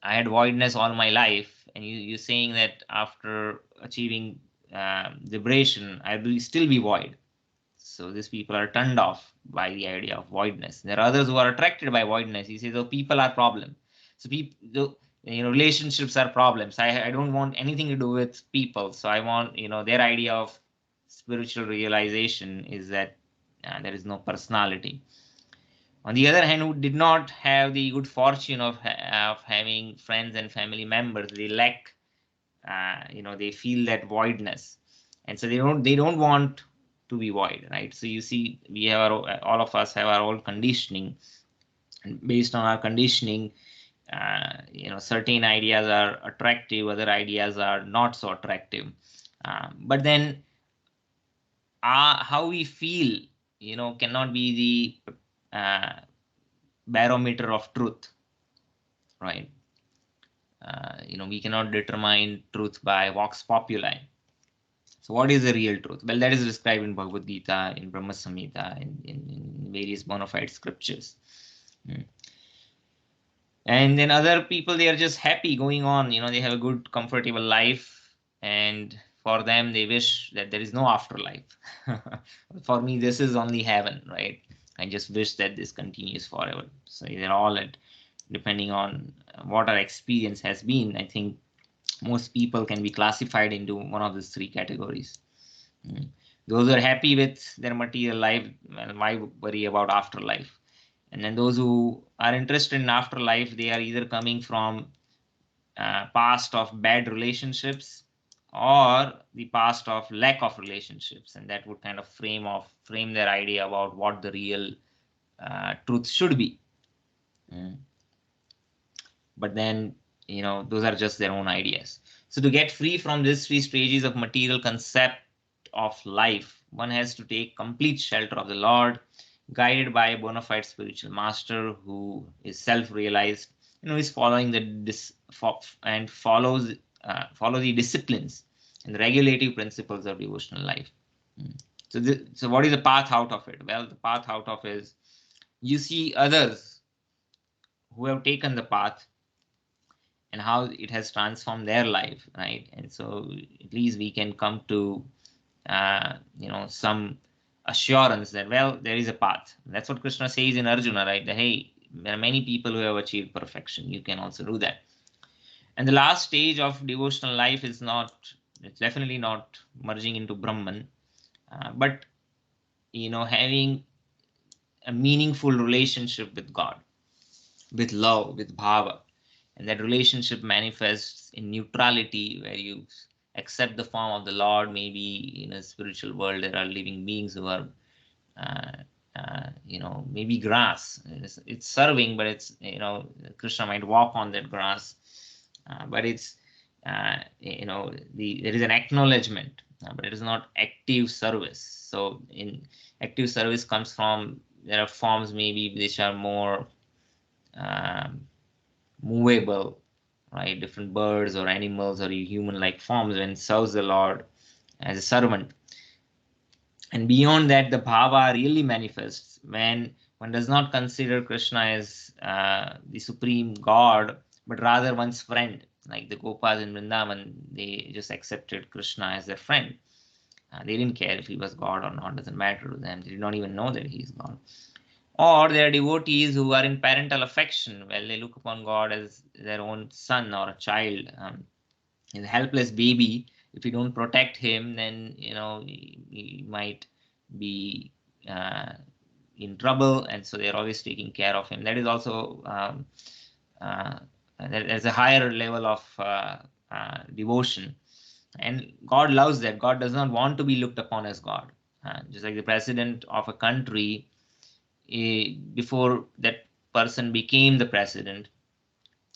I had voidness all my life, and you're saying that after achieving liberation, I will still be void. So these people are turned off by the idea of voidness. There are others who are attracted by voidness. He says, oh, people are problem. So people, relationships are problems. I don't want anything to do with people. So I want, their idea of spiritual realization is that there is no personality. On the other hand, who did not have the good fortune of having friends and family members, they lack, they feel that voidness, and so they don't want to be void, right? So you see, we have all of us have our own conditioning, and based on our conditioning, certain ideas are attractive, other ideas are not so attractive. But then how we feel, cannot be the barometer of truth, right? We cannot determine truth by vox populi. So what is the real truth? Well, that is described in Bhagavad Gita, in Brahma Samhita, in various bona fide scriptures. And then other people, they are just happy going on, they have a good, comfortable life, and for them, they wish that there is no afterlife. For me, this is only heaven, right? I just wish that this continues forever. So they're all depending on what our experience has been. I think most people can be classified into one of these three categories. Those who are happy with their material life, well, why worry about afterlife? And then those who are interested in afterlife, they are either coming from past of bad relationships or the past of lack of relationships, and that would kind of frame their idea about what the real truth should be. But then, those are just their own ideas. So to get free from these three stages of material concept of life, one has to take complete shelter of the Lord, guided by a bona fide spiritual master who is self-realized, is following follow the disciplines and the regulative principles of devotional life. So what is the path out of it? Well, the path out of is, you see others who have taken the path and how it has transformed their life, right? And so at least we can come to some assurance that, well, there is a path. That's what Krishna says in Arjuna, right? That, hey, there are many people who have achieved perfection. You can also do that. And the last stage of devotional life is it's definitely not merging into Brahman, but having a meaningful relationship with God, with love, with bhava. And that relationship manifests in neutrality, where you accept the form of the Lord. Maybe in a spiritual world, there are living beings who are, maybe grass. It's serving, but it's, Krishna might walk on that grass. But it's, there is an acknowledgement, but it is not active service. So in active service comes from, there are forms maybe which are more movable, right? Different birds or animals or human-like forms when serves the Lord as a servant. And beyond that, the bhava really manifests when one does not consider Krishna as the supreme God, but rather one's friend. Like the Gopas in Vrindavan, they just accepted Krishna as their friend. They didn't care if he was God or not, doesn't matter to them. They did not even know that he is God. Or there are devotees who are in parental affection. Well, they look upon God as their own son or a child, a helpless baby. If you don't protect him, then he might be in trouble, and so they're always taking care of him. That is also there's a higher level of devotion, and God loves that. God does not want to be looked upon as God. Just like the president of a country, before that person became the president,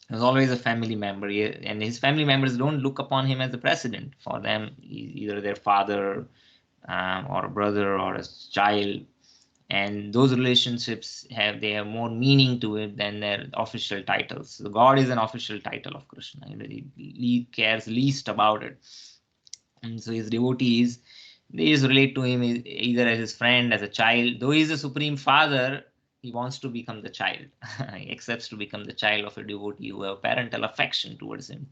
he was always a family member, and his family members don't look upon him as the president. For them, he's either their father or a brother or a child, and those relationships have more meaning to it than their official titles. So God is an official title of Krishna. He cares least about it, and so his devotees, they just relate to him either as his friend, as a child. Though he's a supreme father, he wants to become the child. He accepts to become the child of a devotee who have parental affection towards him.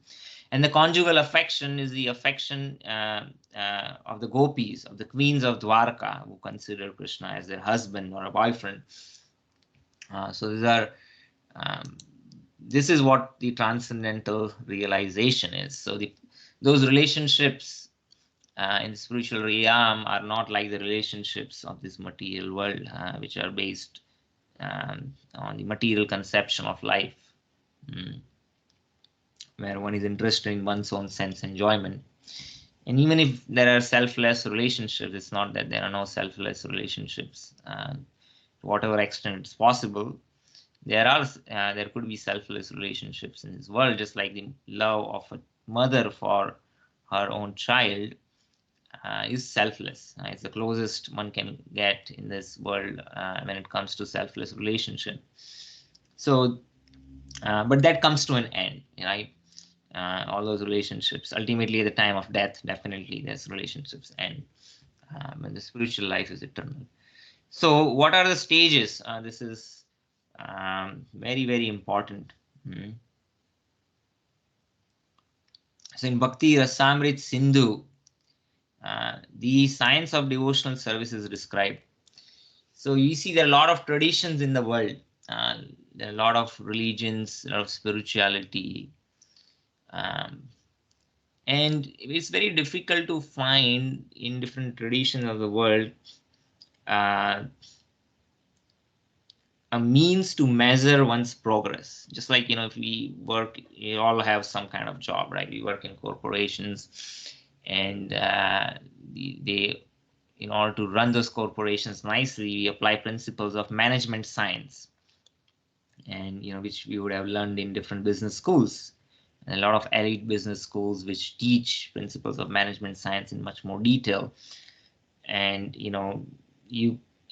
And the conjugal affection is the affection of the gopis, of the queens of Dwarka, who consider Krishna as their husband or a boyfriend. So this is what the transcendental realization is. So those relationships in the spiritual realm are not like the relationships of this material world, which are based on the material conception of life, where one is interested in one's own sense enjoyment. And even if there are selfless relationships, it's not that there are no selfless relationships. To whatever extent it's possible, there could be selfless relationships in this world, just like the love of a mother for her own child is selfless. It's the closest one can get in this world when it comes to selfless relationship. So, but that comes to an end, right? All those relationships, ultimately at the time of death, definitely those relationships end. But the spiritual life is eternal. So what are the stages? This is very, very important. So in Bhakti Rasamrit Sindhu, the science of devotional service is described. So you see there are a lot of traditions in the world. There are a lot of religions, a lot of spirituality. And it's very difficult to find in different traditions of the world a means to measure one's progress. Just like, if we work, we all have some kind of job, right? We work in corporations, and they, in order to run those corporations nicely, we apply principles of management science, and which we would have learned in different business schools. And a lot of elite business schools which teach principles of management science in much more detail. And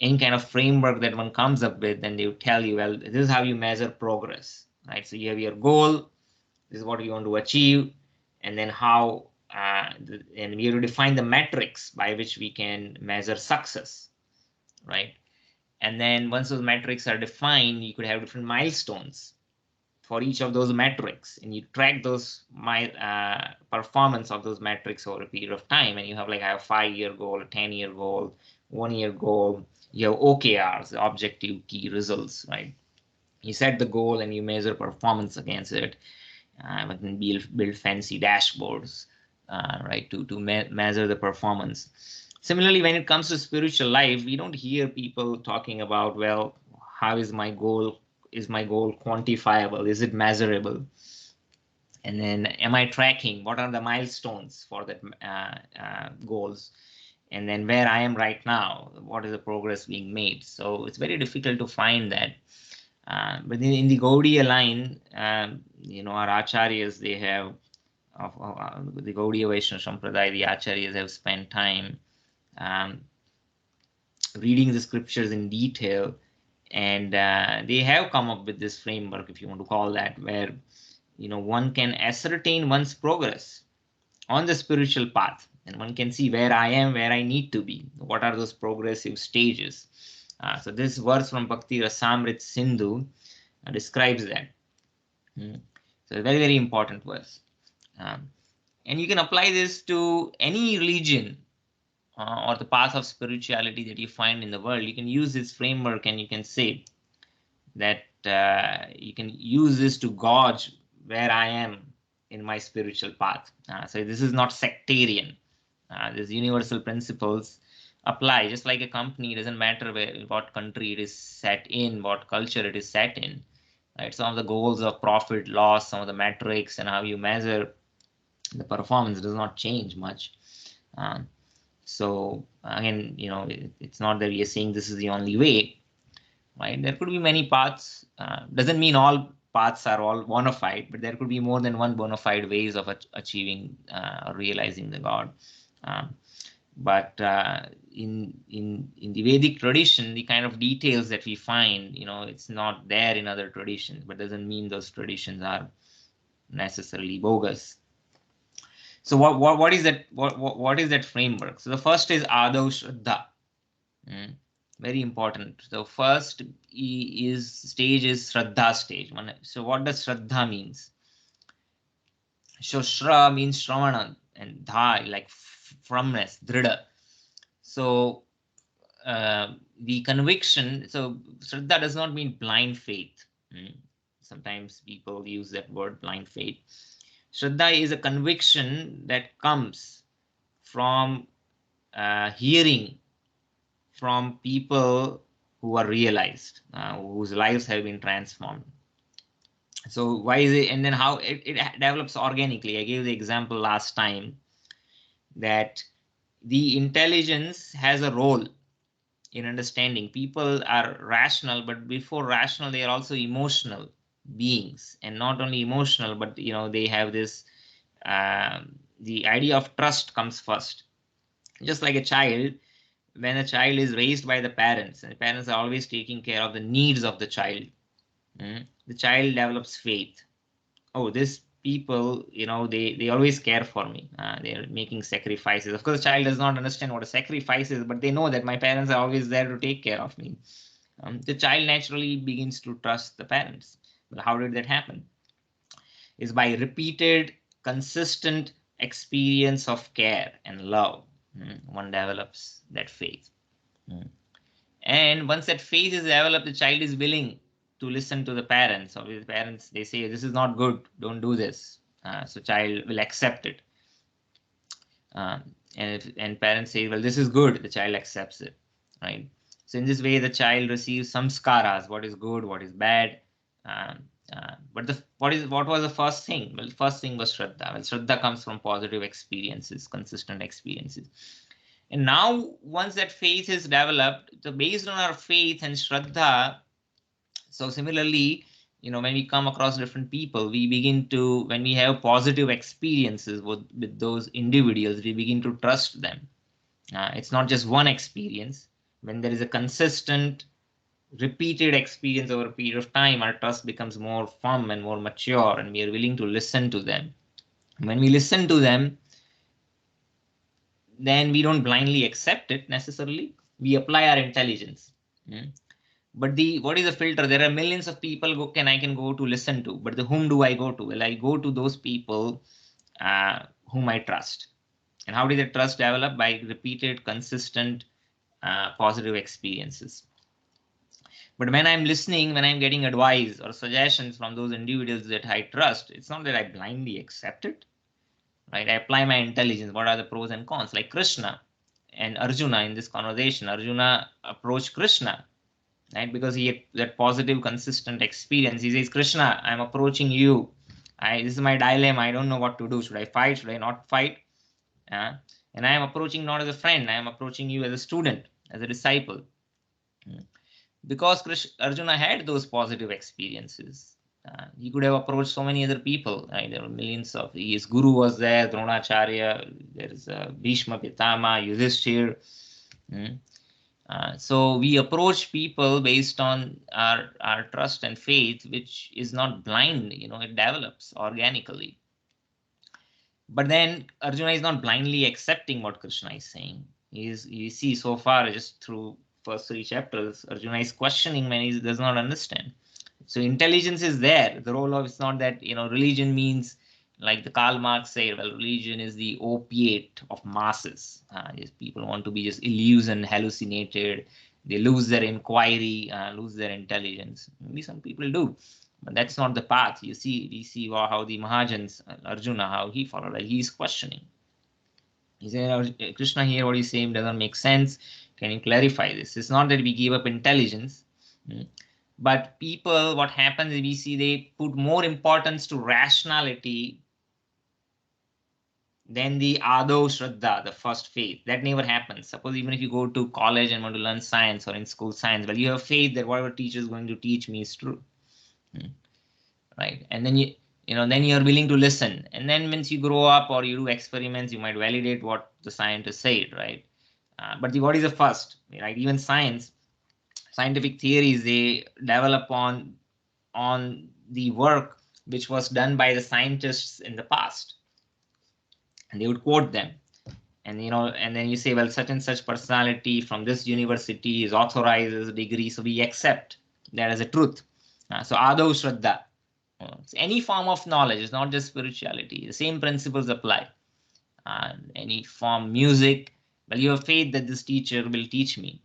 any kind of framework that one comes up with, then they would tell you, well, this is how you measure progress, right? So you have your goal, this is what you want to achieve, and then how, and we have to define the metrics by which we can measure success, right? And then once those metrics are defined, you could have different milestones for each of those metrics, and you track those performance of those metrics over a period of time. And you have like a 5-year goal, a 10-year goal, 1-year goal. You have OKRs, objective key results, right? You set the goal and you measure performance against it. You can build fancy dashboards, right, to measure the performance. Similarly, when it comes to spiritual life, we don't hear people talking about, well, how is my goal? Is my goal quantifiable? Is it measurable? And then, am I tracking? What are the milestones for that goals? And then, where I am right now, what is the progress being made? So it's very difficult to find that. But in the Gaudiya line, our acharyas, they have, the Gaudiya Vaishnava Sampradaya, the acharyas have spent time reading the scriptures in detail, and they have come up with this framework, if you want to call that, where one can ascertain one's progress on the spiritual path, and one can see where I am, where I need to be, what are those progressive stages. So this verse from Bhakti Rasamrit Sindhu describes that. So a very, very important verse. And you can apply this to any religion or the path of spirituality that you find in the world. You can use this framework, and you can say that you can use this to gauge where I am in my spiritual path. So this is not sectarian. These universal principles apply. Just like a company, it doesn't matter what country it is set in, what culture it is set in, right? Some of the goals of profit, loss, some of the metrics, and how you measure the performance does not change much. So again, it's not that we are saying this is the only way, right? There could be many paths. Doesn't mean all paths are all bona fide, but there could be more than one bona fide ways of achieving or realizing the God. But in the Vedic tradition, the kind of details that we find, it's not there in other traditions, but doesn't mean those traditions are necessarily bogus. So what is that? What is that framework? So the first is Adav Shraddha. Very important. So first stage is Shraddha stage. So what does Shraddha means? So Shra means Shravana, and Dha like firmness, Drida. So the conviction. So Shraddha does not mean blind faith. Sometimes people use that word, blind faith. Shraddha is a conviction that comes from hearing from people who are realized, whose lives have been transformed. So why is it, and then how it develops organically. I gave the example last time that the intelligence has a role in understanding. People are rational, but before rational, they are also emotional beings, and not only emotional, but they have this. The idea of trust comes first. Just like a child, when a child is raised by the parents, and the parents are always taking care of the needs of the child, the child develops faith. Oh, this people, they always care for me. They're making sacrifices. Of course, the child does not understand what a sacrifice is, but they know that my parents are always there to take care of me. The child naturally begins to trust the parents. But how did that happen? Is by repeated, consistent experience of care and love. One develops that faith. And once that faith is developed, the child is willing to listen to the parents. Or the parents, they say, this is not good, don't do this. So child will accept it. And parents say, well, this is good, the child accepts it, right? So in this way, the child receives some samskaras, what is good, what is bad. But what was the first thing? Well, the first thing was Shraddha. Well, Shraddha comes from positive experiences, consistent experiences. And now, once that faith is developed, so based on our faith and Shraddha, so similarly, when we come across different people, we begin to, when we have positive experiences with those individuals, we begin to trust them. It's not just one experience. When there is a consistent, repeated experience over a period of time, our trust becomes more firm and more mature, and we are willing to listen to them. When we listen to them, then we don't blindly accept it necessarily. We apply our intelligence. But what is the filter? There are millions of people I can go to listen to, but whom do I go to? Well, I go to those people whom I trust. And how did the trust develop? By repeated, consistent, positive experiences. But when I'm listening, when I'm getting advice or suggestions from those individuals that I trust, it's not that I blindly accept it, right? I apply my intelligence. What are the pros and cons? Like Krishna and Arjuna in this conversation. Arjuna approached Krishna, right? Because he had that positive, consistent experience. He says, Krishna, I'm approaching you. This is my dilemma. I don't know what to do. Should I fight? Should I not fight? And I am approaching not as a friend. I am approaching you as a student, as a disciple. Because Arjuna had those positive experiences. He could have approached so many other people. Right? There were millions of, his guru was there, Dronacharya, there's Bhishma, Pitama, Yudhishthir. So we approach people based on our trust and faith, which is not blind, it develops organically. But then Arjuna is not blindly accepting what Krishna is saying. You see, so far, just through first 3 chapters, Arjuna is questioning when he does not understand. So intelligence is there. The role of, it's not that, religion means, like the Karl Marx said, well, religion is the opiate of masses. People want to be just illusioned and hallucinated. They lose their inquiry, lose their intelligence. Maybe some people do, but that's not the path. We see how the Mahajans, Arjuna, how he followed. Like he's questioning. He said, Krishna, here what he's saying doesn't make sense. Can you clarify this? It's not that we give up intelligence. But people, what happens is we see they put more importance to rationality than the Ado Shraddha, the first faith. That never happens. Suppose even if you go to college and want to learn science or in school science, well, you have faith that whatever teacher is going to teach me is true. Right? And then then you're willing to listen. And then once you grow up or you do experiments, you might validate what the scientist said, right? But what is the first? Right? Even scientific theories, they develop on the work which was done by the scientists in the past, and they would quote them. And and then you say, well, such and such personality from this university is authorized as a degree, so we accept that as a truth. So Ado Shraddha, any form of knowledge, is not just spirituality. The same principles apply. Any form, music, well, you have faith that this teacher will teach me.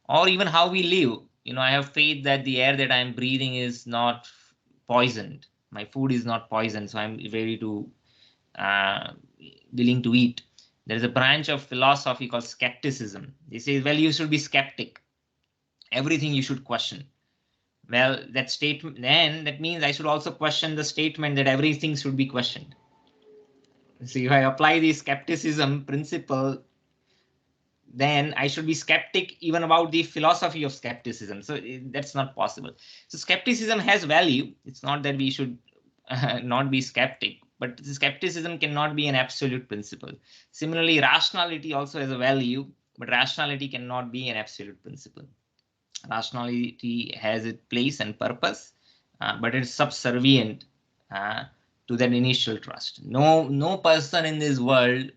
Or even how we live. I have faith that the air that I'm breathing is not poisoned. My food is not poisoned, so I'm ready to willing to eat. There is a branch of philosophy called skepticism. They say, well, you should be skeptic. everything you should question. Well, that statement, then that means I should also question the statement that everything should be questioned. So if I apply the skepticism principle, then I should be skeptic even about the philosophy of skepticism. So that's not possible. So skepticism has value. It's not that we should not be skeptic, but skepticism cannot be an absolute principle. Similarly, rationality also has a value, but rationality cannot be an absolute principle. Rationality has its place and purpose, but it's subservient to that initial trust. No person in this world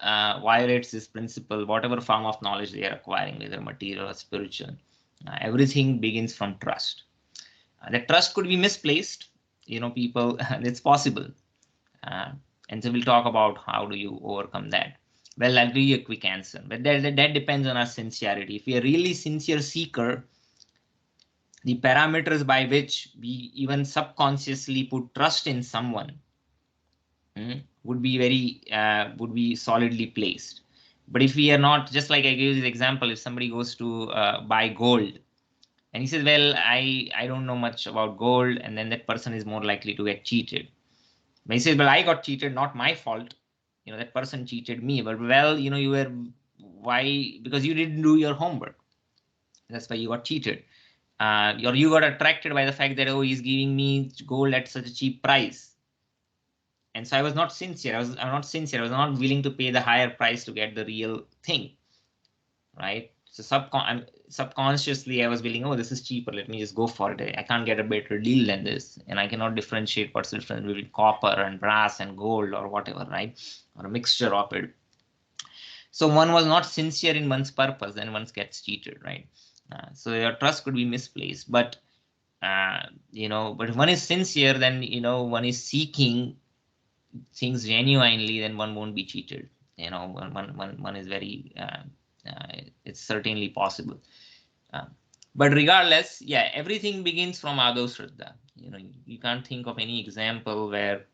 violates this principle, whatever form of knowledge they are acquiring, whether material or spiritual. Everything begins from trust. That trust could be misplaced. People, it's possible. And so we'll talk about how do you overcome that. Well, I'll give you a quick answer. But that depends on our sincerity. If we are really sincere seeker, the parameters by which we even subconsciously put trust in someone would be solidly placed. But if we are not, just like I gave this example, if somebody goes to buy gold and he says, well, I don't know much about gold, and then that person is more likely to get cheated. But he says, well, I got cheated, not my fault. That person cheated me. But well, you were, why? Because you didn't do your homework. That's why you got cheated. Or you got attracted by the fact that, oh, he's giving me gold at such a cheap price. And so I was not sincere. I'm not sincere. I was not willing to pay the higher price to get the real thing, right? So subconsciously I was willing, oh, this is cheaper, let me just go for it. I can't get a better deal than this, and I cannot differentiate what's the difference between copper and brass and gold or whatever, right? Or a mixture of it. So one was not sincere in one's purpose, then one gets cheated, right? So your trust could be misplaced, but but if one is sincere, then one is seeking things genuinely, then one won't be cheated. One is very it's certainly possible. But regardless, yeah, everything begins from Ado Shraddha. You can't think of any example where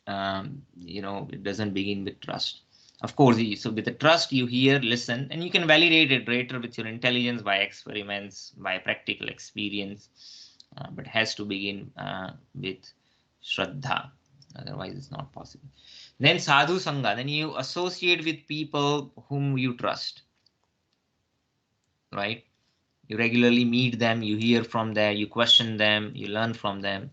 it doesn't begin with trust. Of course, so with the trust, you hear, listen, and you can validate it later with your intelligence by experiments, by practical experience, but has to begin with Shraddha. Otherwise, it's not possible. Then Sadhu Sangha, then you associate with people whom you trust, right? You regularly meet them, you hear from them, you question them, you learn from them.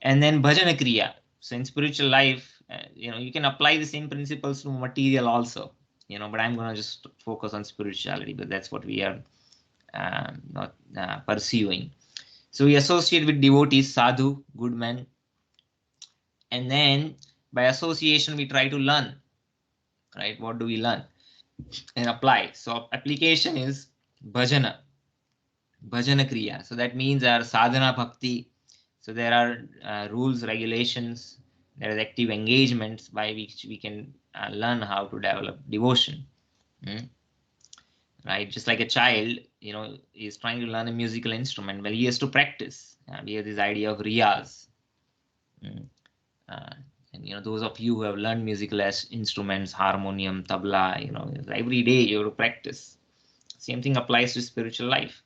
And then Bhajana Kriya. So in spiritual life, you can apply the same principles to material also, but I'm going to just focus on spirituality, but that's what we are not pursuing. So we associate with devotees, sadhu, good men, and then by association we try to learn, right? What do we learn and apply? So application is bhajana kriya. So that means our sadhana bhakti. So there are rules, regulations, there is active engagements by which we can learn how to develop devotion. Right? Just like a child, is trying to learn a musical instrument. Well, he has to practice. We have this idea of riyaz. And those of you who have learned musical instruments, harmonium, tabla, every day you have to practice. Same thing applies to spiritual life.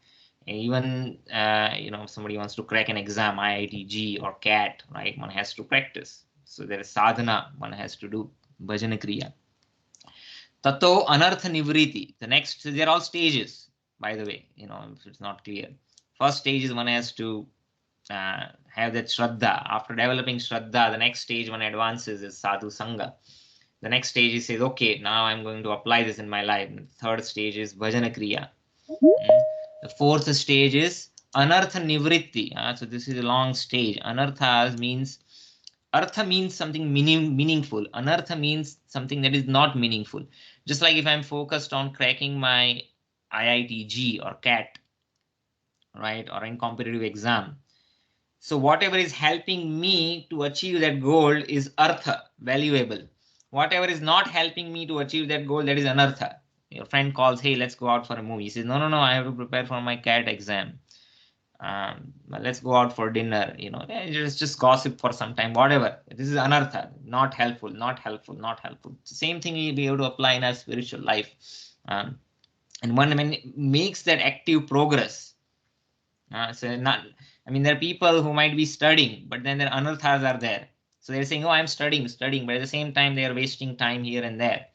And even if somebody wants to crack an exam, IIT-G or CAT, right? One has to practice. So there is sadhana one has to do, bhajana kriya. Tato anartha nivriti. The next, they're all stages, by the way, if it's not clear. First stage is one has to have that Shraddha. After developing Shraddha, the next stage one advances is Sadhu Sangha. The next stage he says, okay, now I'm going to apply this in my life. And the third stage is Bhajana Kriya. The fourth stage is Anartha Nivritti. So this is a long stage. Anartha means, Artha means something meaningful. Anartha means something that is not meaningful. Just like if I'm focused on cracking my IIT-G or CAT, right, or in competitive exam. So whatever is helping me to achieve that goal is artha, valuable. Whatever is not helping me to achieve that goal, that is anartha. Your friend calls, hey, let's go out for a movie. He says, no, I have to prepare for my CAT exam. Let's go out for dinner. Just gossip for some time, whatever. This is anartha, not helpful, not helpful, not helpful. Same thing we have to apply in our spiritual life. And one when it makes that active progress, so not, I mean, there are people who might be studying, but then their anarthas are there. So they're saying, oh, I'm studying, but at the same time, they are wasting time here and there,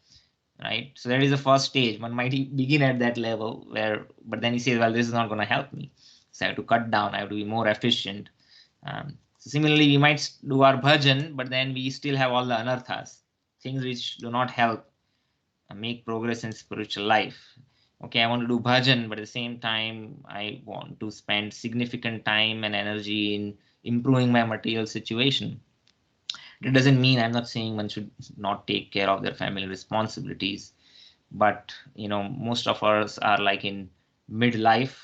right? So that is the first stage. One might begin at that level where, but then he says, well, this is not going to help me. So I have to cut down, I have to be more efficient. So similarly, we might do our bhajan, but then we still have all the anarthas, things which do not help make progress in spiritual life. Okay, I want to do bhajan, but at the same time, I want to spend significant time and energy in improving my material situation. It doesn't mean, I'm not saying one should not take care of their family responsibilities, but most of us are like in midlife,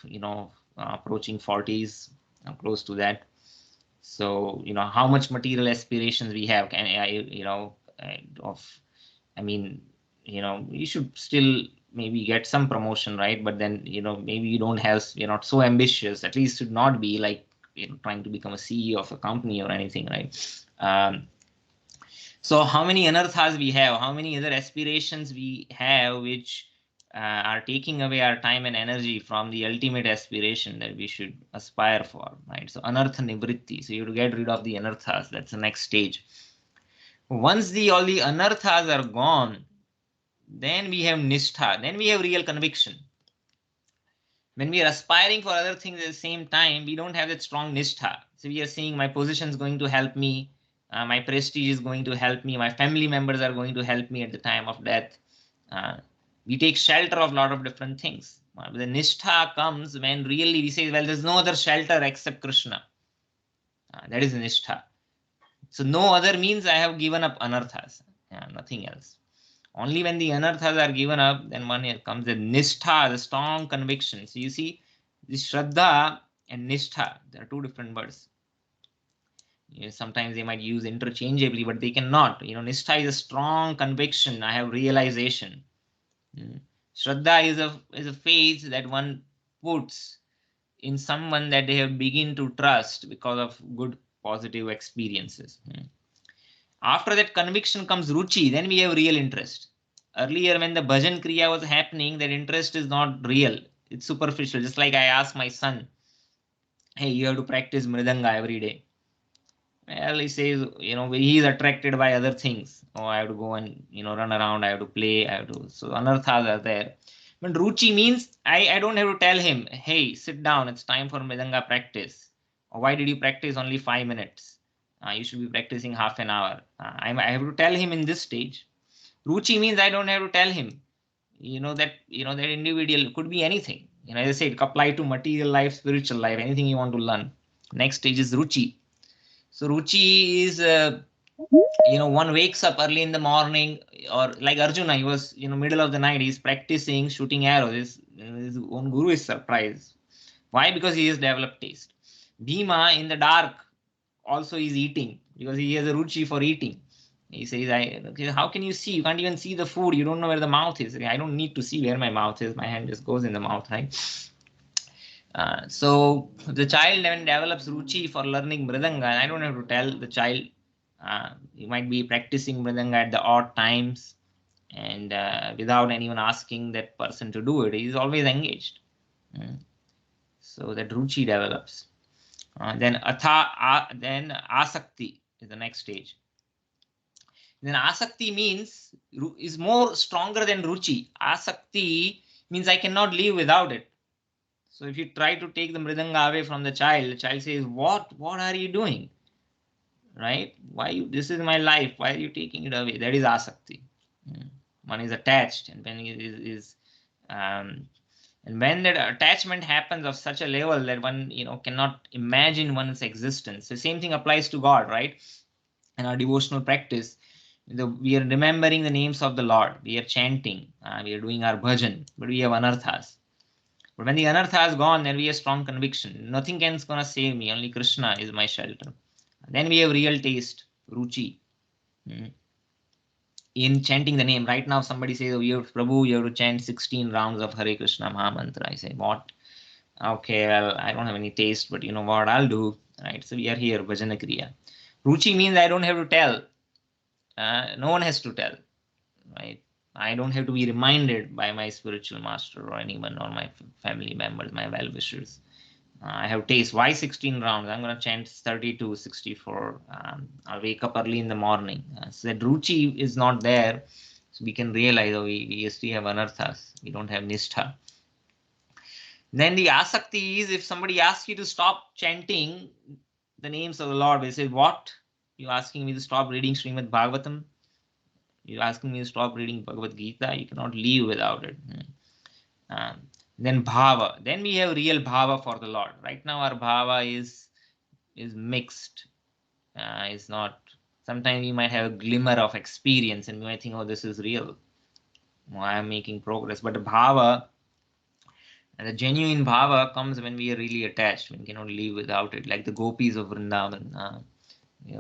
approaching 40s, close to that. So how much material aspirations we have, can I, of, I mean, you should still maybe get some promotion, right? But then maybe you don't have, you're not so ambitious, at least should not be like trying to become a CEO of a company or anything, right? So how many anarthas we have, how many other aspirations we have, which are taking away our time and energy from the ultimate aspiration that we should aspire for, right? So anartha nivritti. So you have to get rid of the anarthas. That's the next stage. Once all the anarthas are gone, then we have nishtha. Then we have real conviction. When we are aspiring for other things at the same time, we don't have that strong nishtha. So we are saying my position is going to help me, my prestige is going to help me, my family members are going to help me at the time of death. We take shelter of a lot of different things. The nishtha comes when really we say, well, there's no other shelter except Krishna. That is nishtha. So no other means I have given up anarthas, nothing else. Only when the anarthas are given up, then one comes the nishtha, the strong conviction. So you see, the shraddha and nishtha, there are two different words. Sometimes they might use interchangeably, but they cannot. Nishtha is a strong conviction. I have realization. Shraddha is a faith that one puts in someone that they have begin to trust because of good positive experiences. After that conviction comes ruchi, then we have real interest. Earlier, when the bhajan kriya was happening, that interest is not real. It's superficial. Just like I asked my son, hey, you have to practice mridanga every day. Well, he says, he is attracted by other things. Oh, I have to go and, run around. I have to play. I have to. So anarthas are there. But ruchi means I don't have to tell him, hey, sit down. It's time for mridanga practice. Or why did you practice only 5 minutes? You should be practicing half an hour. I have to tell him in this stage. Ruchi means I don't have to tell him. That individual could be anything. As I said, apply to material life, spiritual life, anything you want to learn. Next stage is ruchi. So ruchi is, one wakes up early in the morning, or like Arjuna, he was, middle of the night, he's practicing shooting arrows. His own guru is surprised. Why? Because he has developed taste. Bhima in the dark also is eating because he has a ruchi for eating. He says, okay, how can you see? You can't even see the food. You don't know where the mouth is. I don't need to see where my mouth is. My hand just goes in the mouth, right? So the child then develops ruchi for learning mridanga, and I don't have to tell the child. You might be practicing mridanga at the odd times, and without anyone asking that person to do it, he's always engaged. So that ruchi develops. Then asakti is the next stage. Then asakti means is more stronger than ruchi. Asakti means I cannot live without it. So if you try to take the mridanga away from the child says, what are you doing? Right? This is my life. Why are you taking it away? That is asakti. One is attached, and when and when that attachment happens of such a level that one cannot imagine one's existence. The same thing applies to God, right? In our devotional practice, we are remembering the names of the Lord. We are chanting. We are doing our bhajan, but we have anarthas. But when the anartha is gone, then we have strong conviction. Nothing else is going to save me. Only Krishna is my shelter. Then we have real taste, ruchi. In chanting the name. Right now, somebody says, oh, Prabhu, you have to chant 16 rounds of Hare Krishna Mahamantra. I say, what? Okay, well, I don't have any taste, but you know what, I'll do. Right? So we are here, Bhajana Kriya. Ruchi means I don't have to tell. No one has to tell. Right? I don't have to be reminded by my spiritual master or anyone or my family members, my well-wishers. I have taste. Why 16 rounds? I'm going to chant 32, 64. I'll wake up early in the morning. So that ruchi is not there. So we can realize, oh, we still have anarthas. We don't have nishtha. Then the asakti is, if somebody asks you to stop chanting the names of the Lord, they say, what? You're asking me to stop reading Srimad Bhagavatam? You're asking me to stop reading Bhagavad Gita? You cannot live without it. Then bhava. Then we have real bhava for the Lord. Right now our bhava is mixed. It's not. Sometimes we might have a glimmer of experience and we might think, oh, this is real. I am making progress. But the bhava, and the genuine bhava comes when we are really attached. We cannot live without it. Like the gopis of Vrindavan.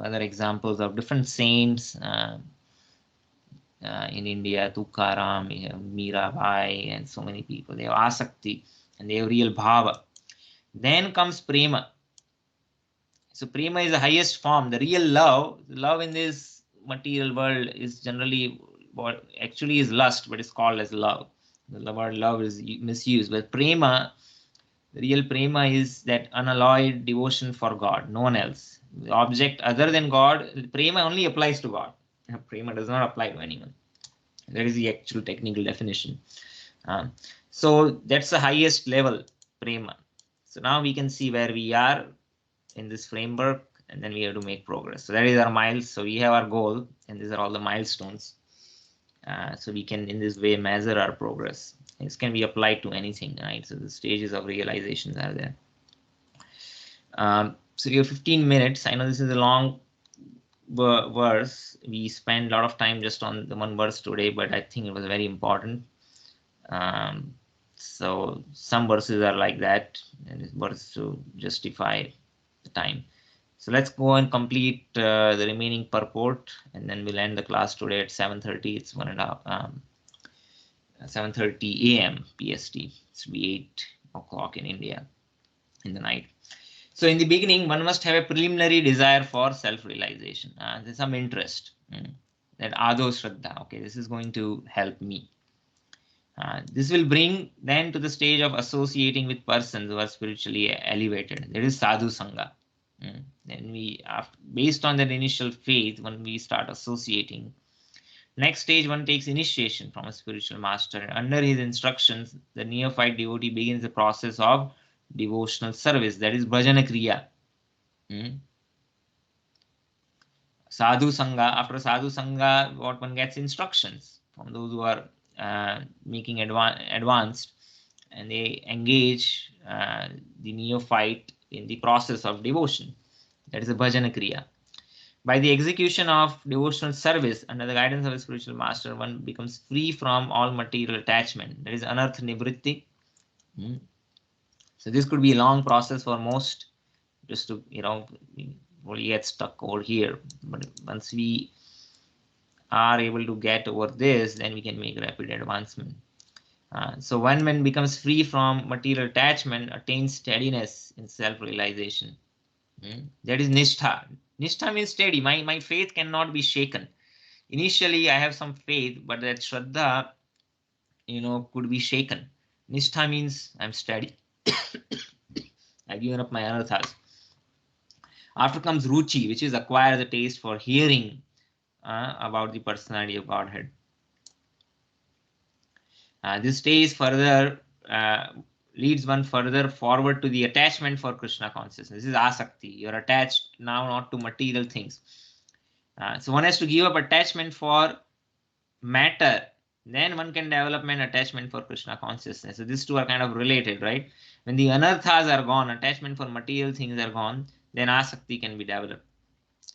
Other examples of different saints in India, Tukaram, Mirabai, and so many people. They have asakti and they have real bhava. Then comes prema. So prema is the highest form. The real love in this material world is generally what actually is lust, but it's called as love. The word love is misused, but prema, the real prema is that unalloyed devotion for God, no one else. The object other than God, prema only applies to God. Prema does not apply to anyone. That is the actual technical definition. So that's the highest level, prema. So now we can see where we are in this framework, and then we have to make progress. So that is our miles. So we have our goal, and these are all the milestones. So we can in this way measure our progress. This can be applied to anything, right? So the stages of realizations are there. So you have 15 minutes. I know this is a long verse. We spent a lot of time just on the one verse today, but I think it was very important. So some verses are like that, and this verse to justify the time. So let's go and complete the remaining purport, and then we'll end the class today at 7:30. It's 7:30 a.m. PST. It should be 8 o'clock in India in the night. So in the beginning, one must have a preliminary desire for self-realization. There's some interest that ado shraddha. Okay, this is going to help me. This will bring then to the stage of associating with persons who are spiritually elevated. That is sadhu sangha. Then we, based on that initial faith, when we start associating, next stage one takes initiation from a spiritual master. Under his instructions, the neophyte devotee begins the process of devotional service. That is bhajana kriya. Sadhu sangha. After sadhu sangha, what one gets instructions from those who are making advanced, and they engage the neophyte in the process of devotion. That is a bhajana kriya. By the execution of devotional service under the guidance of a spiritual master, one becomes free from all material attachment. That is anartha nivritti. So this could be a long process for most, just to really get stuck over here. But once we are able to get over this, then we can make rapid advancement. So when one becomes free from material attachment, attains steadiness in self-realization. That is nishtha. Nishtha means steady. My faith cannot be shaken. Initially, I have some faith, but that shraddha, could be shaken. Nishtha means I'm steady. I've given up my anarthas. After comes ruchi, which is acquire the taste for hearing about the personality of Godhead. This stage further leads one further forward to the attachment for Krishna consciousness. This is asakti. You're attached now not to material things. So one has to give up attachment for matter. Then one can develop an attachment for Krishna consciousness. So these two are kind of related, right? When the anarthas are gone, attachment for material things are gone, then asakti can be developed.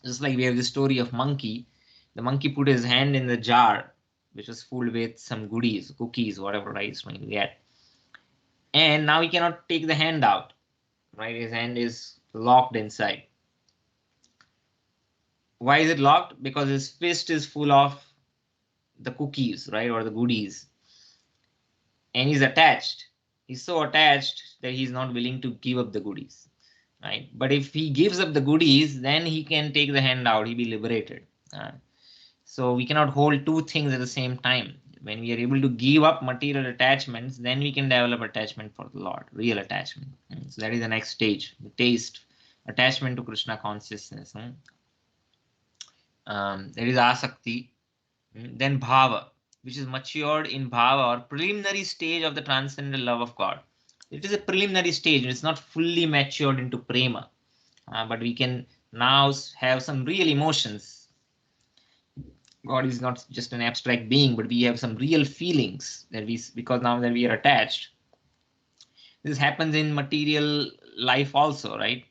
Just like we have the story of monkey. The monkey put his hand in the jar, which was full with some goodies, cookies, whatever he's trying to get. And now he cannot take the hand out, right? His hand is locked inside. Why is it locked? Because his fist is full of the cookies, right? Or the goodies. And he's attached. He's so attached that he's not willing to give up the goodies, right? But if he gives up the goodies, then he can take the hand out. He'll be liberated. So we cannot hold two things at the same time. when we are able to give up material attachments, then we can develop attachment for the Lord, real attachment. So that is the next stage, the taste, attachment to Krishna consciousness. There is asakti, then bhava, which is matured in bhava or preliminary stage of the transcendental love of God. It is a preliminary stage, it's not fully matured into prema, but we can now have some real emotions. God is not just an abstract being, but we have some real feelings that because now that we are attached. This happens in material life also, right?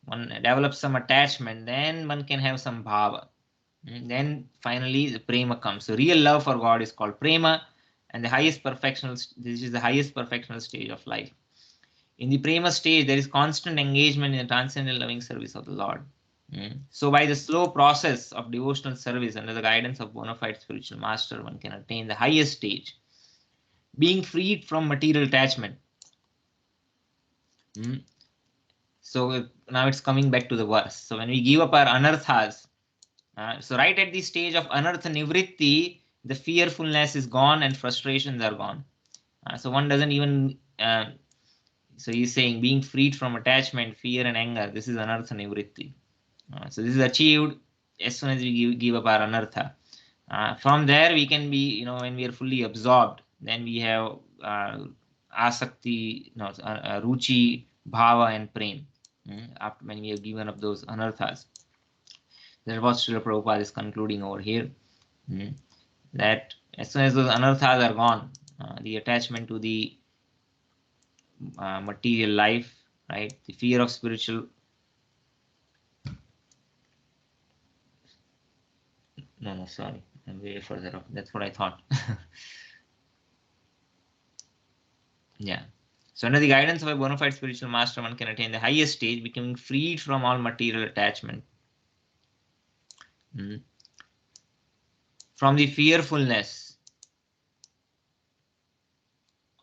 One develops some attachment, then one can have some bhava. Then finally the prema comes. So real love for God is called prema, and the highest perfectional, this is the highest perfectional stage of life. In the prema stage, there is constant engagement in the transcendental loving service of the Lord. So by the slow process of devotional service under the guidance of bona fide spiritual master, one can attain the highest stage, being freed from material attachment. So now it's coming back to the verse. So when we give up our anarthas, so right at the stage of anartha nivritti, the fearfulness is gone and frustrations are gone. So one doesn't even, so he's saying being freed from attachment, fear and anger, this is anartha nivritti. So this is achieved as soon as we give up our anartha. From there we can be, when we are fully absorbed, then we have asakti, ruchi, bhava and prem. After when we have given up those anarthas. That's what Srila Prabhupada is concluding over here. That as soon as those anarthas are gone, the attachment to the material life, right? The fear of spiritual. No, sorry. I'm way further off. That's what I thought. Yeah. So under the guidance of a bona fide spiritual master, one can attain the highest stage, becoming freed from all material attachment. From the fearfulness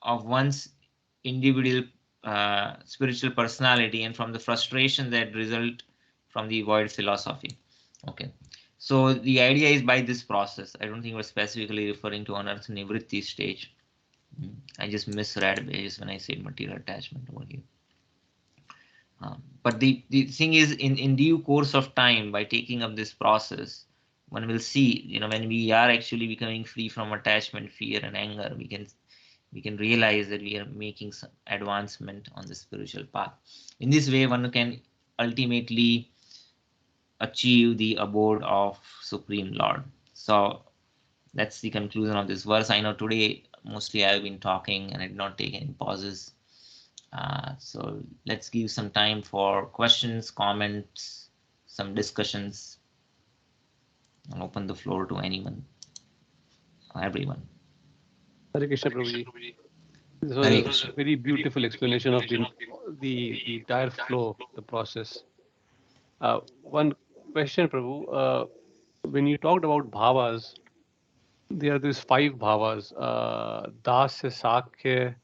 of one's individual spiritual personality and from the frustration that result from the void philosophy. Okay. So the idea is by this process. I don't think we're specifically referring to anartha nivritti stage. I just misread just when I said material attachment over here. But the thing is, in due course of time, by taking up this process, one will see, when we are actually becoming free from attachment, fear, and anger, we can realize that we are making some advancement on the spiritual path. In this way, one can ultimately achieve the abode of Supreme Lord. So that's the conclusion of this verse. I know today mostly I've been talking and I did not take any pauses. So let's give some time for questions, comments, some discussions. I'll open the floor to anyone, everyone. Hare Krishna, Prabhuji. This was a very beautiful explanation of the entire flow, the process. One question, Prabhu. When you talked about bhavas, there are these 5 bhavas: dasya, sakhya,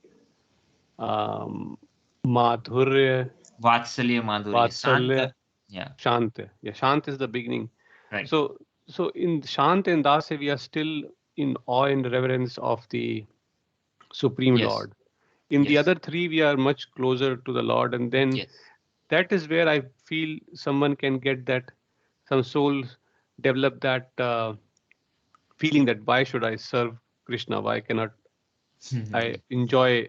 madhurya, Vatsalya, Madhurya, Shanta. Yeah. Shanta. Yeah, Shanta is the beginning. Right. So in Shanta and dasya, we are still in awe and reverence of the Supreme Lord. In the other 3, we are much closer to the Lord, and then that is where I feel someone can get that, some souls develop that feeling that why should I serve Krishna? Why cannot I enjoy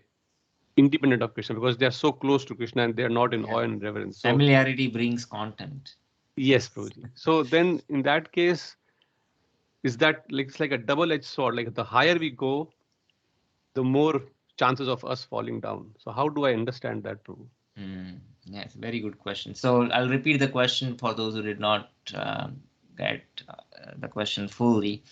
independent of Krishna? Because they are so close to Krishna and they are not in awe and reverence. So, familiarity brings content. Yes, Prabhuji. So then in that case, is that like, it's like a double-edged sword? Like the higher we go, the more chances of us falling down. So how do I understand that, Prabhu? Yes, very good question. So I'll repeat the question for those who did not get the question fully.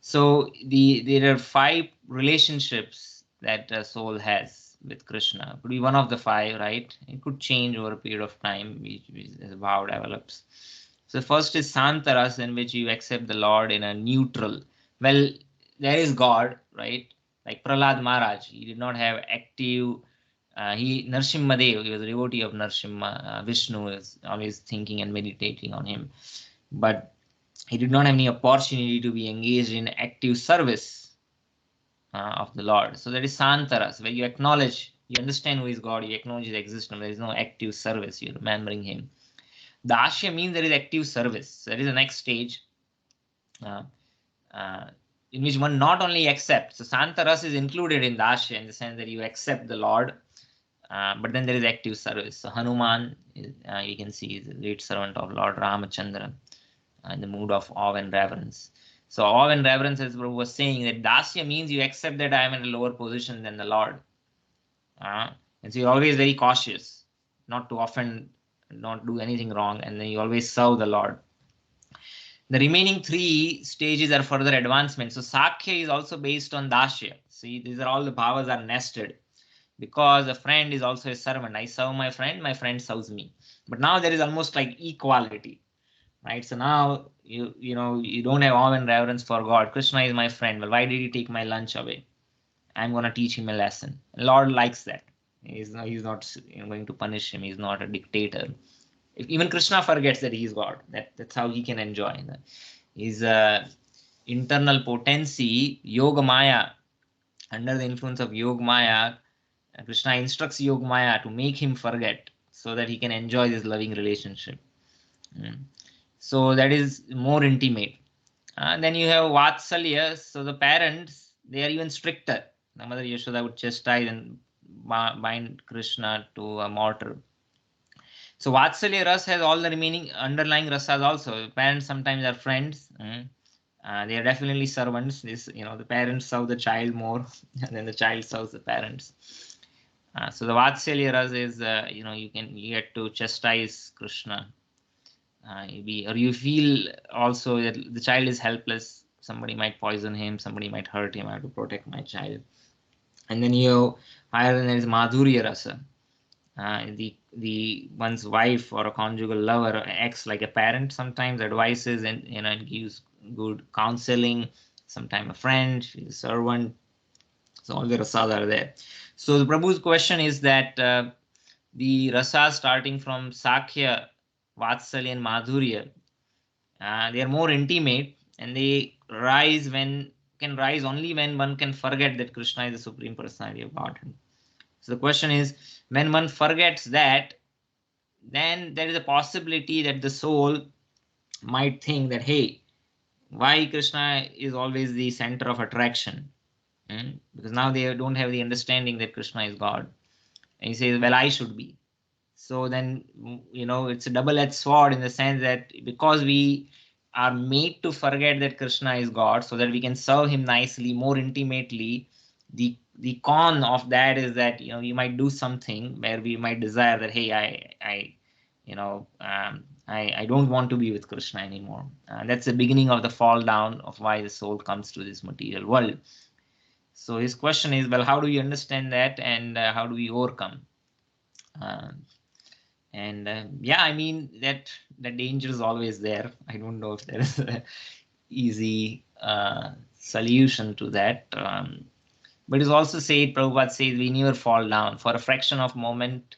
So there are 5 relationships that a soul has with Krishna. It could be one of the 5, right? It could change over a period of time as the vow develops. So first is Santaras, in which you accept the Lord in a neutral. Well, there is God, right? Like Prahlad Maharaj, he did not have active. Narsimha Dev, he was a devotee of Narsimha. Vishnu is always thinking and meditating on him, but he did not have any opportunity to be engaged in active service. of the Lord. So that is Santaras, where you acknowledge, you understand who is God, you acknowledge his existence. There is no active service, you're remembering him. Dasya means there is active service. That is the next stage, in which one not only accepts. So Santaras is included in Dasya in the sense that you accept the Lord, but then there is active service. So Hanuman, you can see, is a great servant of Lord Ramachandra, in the mood of awe and reverence. So awe and reverence, as Prabhu was saying, that Dasya means you accept that I am in a lower position than the Lord. And so you're always very cautious not to offend, not do anything wrong, and then you always serve the Lord. The remaining three stages are further advancement. So Sakhya is also based on Dasya. See, these are all the bhavas are nested, because a friend is also a servant. I serve my friend serves me. But now there is almost like equality, right? So now you don't have awe and reverence for God. Krishna is my friend. Well, why did he take my lunch away? I'm going to teach him a lesson. Lord likes that. He's not going to punish him. He's not a dictator. If even Krishna forgets that he is God, that's how he can enjoy. His internal potency, Yoga Maya, under the influence of Yoga Maya, Krishna instructs Yoga Maya to make him forget so that he can enjoy this loving relationship. So that is more intimate. Then you have Vatsalya. So the parents, they are even stricter. The mother Yashoda would chastise and bind Krishna to a mortar. So Vatsalya Ras has all the remaining underlying rasas also. Parents sometimes are friends. They are definitely servants. The parents serve the child more, and then the child serves the parents. So the Vatsalya Ras is, you get to chastise Krishna. Or you feel also that the child is helpless. Somebody might poison him. Somebody might hurt him. I have to protect my child. And then higher than that is Madhurya Rasa. The one's wife or a conjugal lover acts like a parent sometimes, advises and gives good counseling. Sometimes a friend, she's a servant. So all the rasas are there. So the Prabhu's question is that the rasas starting from Sakhya, Vatsalya, and Madhurya, they are more intimate, and they can rise only when one can forget that Krishna is the Supreme Personality of Godhead. So the question is, when one forgets that, then there is a possibility that the soul might think that, hey, why Krishna is always the center of attraction? Because now they don't have the understanding that Krishna is God. And he says, well, I should be. So then, it's a double-edged sword in the sense that because we are made to forget that Krishna is God so that we can serve him nicely, more intimately, the con of that is that, we might do something where we might desire that, hey, I don't want to be with Krishna anymore. That's the beginning of the fall down of why the soul comes to this material world. So his question is, well, how do you understand that, and how do we overcome? That danger is always there. I don't know if there is an easy solution to that. But it's also said, Prabhupada says, we never fall down. For a fraction of a moment,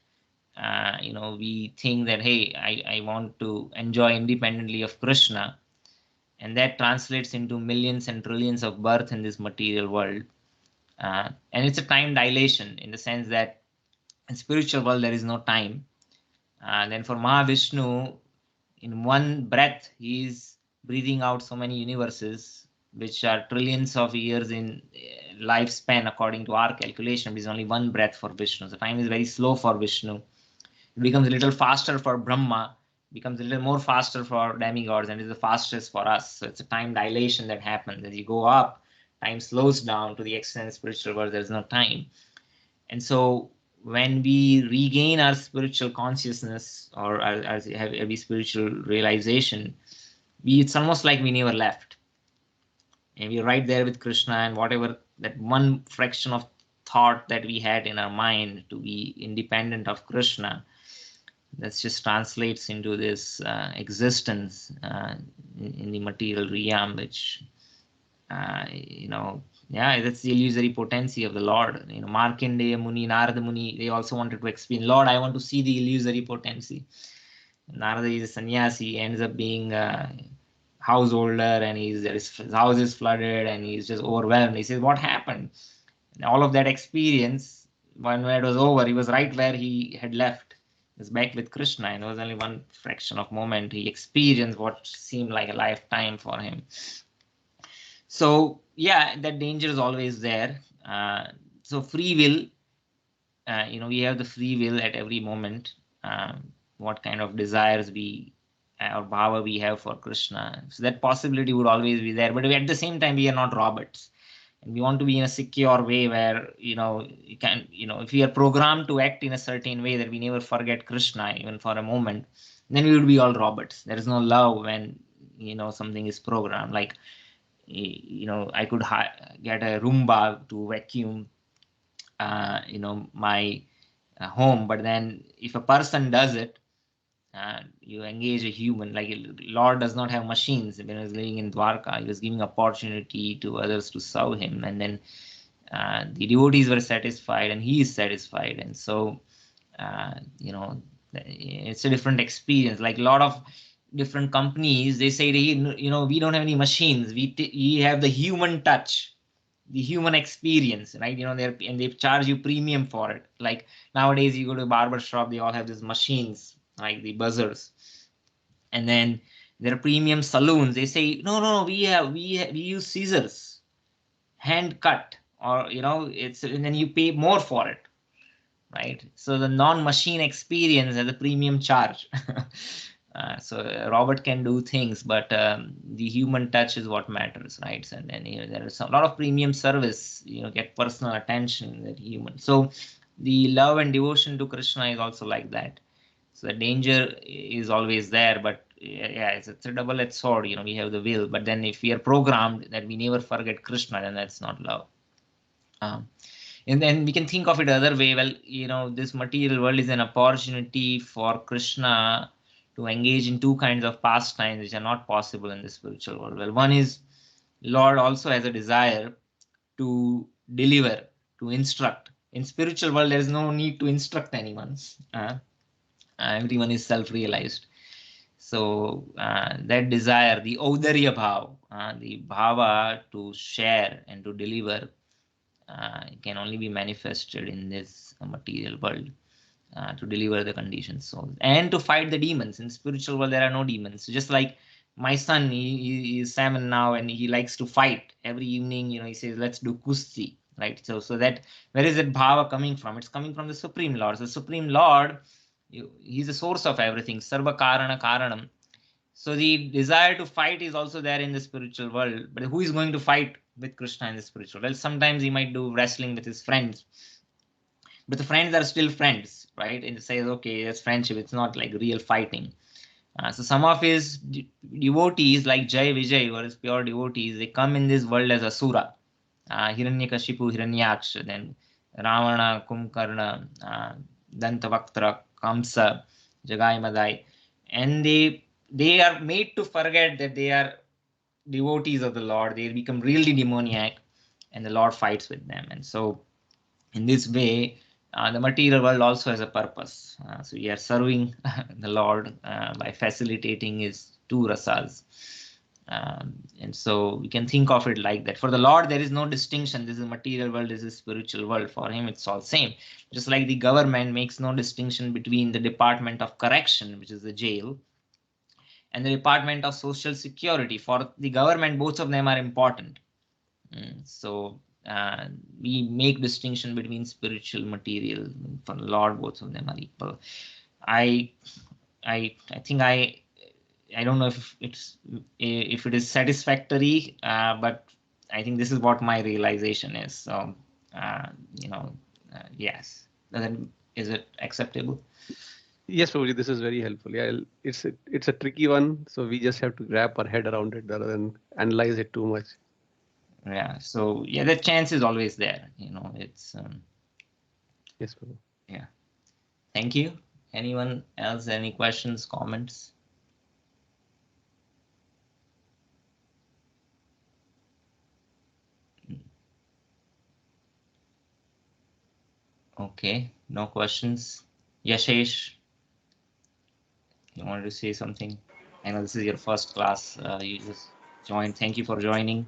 we think that, hey, I want to enjoy independently of Krishna. And that translates into millions and trillions of birth in this material world. And it's a time dilation in the sense that in spiritual world, there is no time. Then for Mahavishnu, in one breath, he is breathing out so many universes, which are trillions of years in lifespan according to our calculation. It is only one breath for Vishnu. So time is very slow for Vishnu. It becomes a little faster for Brahma, becomes a little more faster for demigods, and is the fastest for us. So it's a time dilation that happens. As you go up, time slows down to the extent spiritual world, there's no time. And so when we regain our spiritual consciousness or as have every spiritual realization, it's almost like we never left. And we're right there with Krishna, and whatever that one fraction of thought that we had in our mind to be independent of Krishna, that just translates into this existence in the material realm, which, that's the illusory potency of the Lord. Markandeya Muni, Narada Muni, they also wanted to explain, Lord, I want to see the illusory potency. Narada is a sannyasi, ends up being householder, and his house is flooded, and he's just overwhelmed. He says, "What happened?" And all of that experience, when it was over, he was right where he had left. He was back with Krishna, and it was only one fraction of moment he experienced what seemed like a lifetime for him. So yeah, that danger is always there. So free will, we have the free will at every moment. What kind of desires we or bhava we have for Krishna. So that possibility would always be there. But at the same time, we are not robots. And we want to be in a secure way where, you can, if we are programmed to act in a certain way that we never forget Krishna, even for a moment, then we would be all robots. There is no love when, something is programmed. Like, I could get a Roomba to vacuum, my home, but then if a person does it, you engage a human. Like Lord does not have machines. When he was living in Dwarka, he was giving opportunity to others to serve him, and then the devotees were satisfied, and he is satisfied. And so, it's a different experience. Like a lot of different companies, they say, we don't have any machines. We have the human touch, the human experience, right? They charge you premium for it. Like nowadays, you go to a barber shop, they all have these machines, like the buzzers. And then there are premium saloons. They say, no, we use scissors, hand cut, or and then you pay more for it, right? So the non-machine experience has a premium charge. So Robert can do things, but the human touch is what matters, right? And then there is a lot of premium service, get personal attention, that human. So the love and devotion to Krishna is also like that. So the danger is always there, but yeah, it's a double-edged sword. We have the will, but then if we are programmed that we never forget Krishna, then that's not love. And then we can think of it other way. Well, this material world is an opportunity for Krishna to engage in two kinds of pastimes which are not possible in the spiritual world. Well, one is Lord also has a desire to deliver, to instruct. In spiritual world, there is no need to instruct anyone. Everyone is self-realized. So that desire, the Audarya bhav, the bhava to share and to deliver, can only be manifested in this material world, to deliver the conditioned souls and to fight the demons. In spiritual world, there are no demons. Just like my son, he is 7 now, and he likes to fight every evening. He says, let's do kusti, right? So that, where is that bhava coming from? It's coming from the Supreme Lord. So Supreme Lord, he's the source of everything. Sarva karana karanam. So the desire to fight is also there in the spiritual world. But who is going to fight with Krishna in the spiritual? Well, sometimes he might do wrestling with his friends, but the friends are still friends, right? And it says, okay, it's friendship. It's not like real fighting. So some of his devotees, like Jai Vijay, or his pure devotees, they come in this world as Asura. Hiranyakashipu, Hiranyaksha, then Ravana, Kumkarna, Dantavaktra, Kamsa, Jagai Madai. And they are made to forget that they are devotees of the Lord. They become really demoniac, and the Lord fights with them. And so in this way, the material world also has a purpose. So we are serving the Lord by facilitating his two rasas. And so we can think of it like that. For the Lord, there is no distinction. This is material world, this is spiritual world. For him, it's all same. Just like the government makes no distinction between the Department of Correction, which is the jail, and the Department of Social Security. For the government, both of them are important. So we make distinction between spiritual, material. For the Lord, both of them are equal. I think I don't know if it is satisfactory, but I think this is what my realization is. So yes. Is it acceptable? Yes, Prabhuji, this is very helpful. Yeah, it's a tricky one, so we just have to wrap our head around it rather than analyze it too much. Yeah. So yeah, the chance is always there. It's yes, Prabhu. Yeah. Thank you. Anyone else? Any questions, comments? Okay, no questions. Yashesh, you wanted to say something? I know this is your first class. You just joined. Thank you for joining.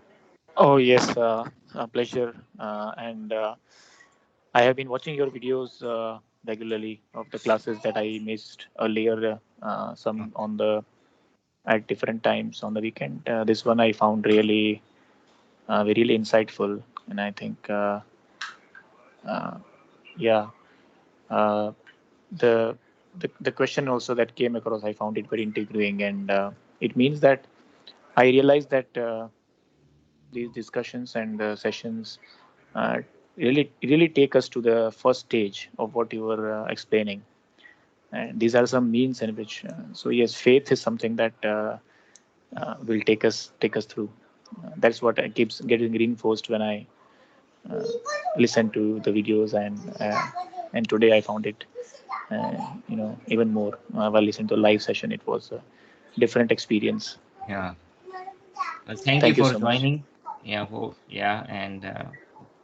Oh yes, a pleasure. And I have been watching your videos regularly of the classes that I missed earlier. Some on the at different times on the weekend. This one I found really really insightful, and I think yeah, uh, the, the question also that came across, I found it very intriguing, and it means that I realized that these discussions and sessions uh, really take us to the first stage of what you were explaining. And these are some means in which so yes, faith is something that will take us through. That's what keeps getting reinforced when I uh, listen to the videos, and today I found it even more while listening to a live session. It was a different experience. Yeah. Well, thank you Thank you for so much. joining. Yeah, and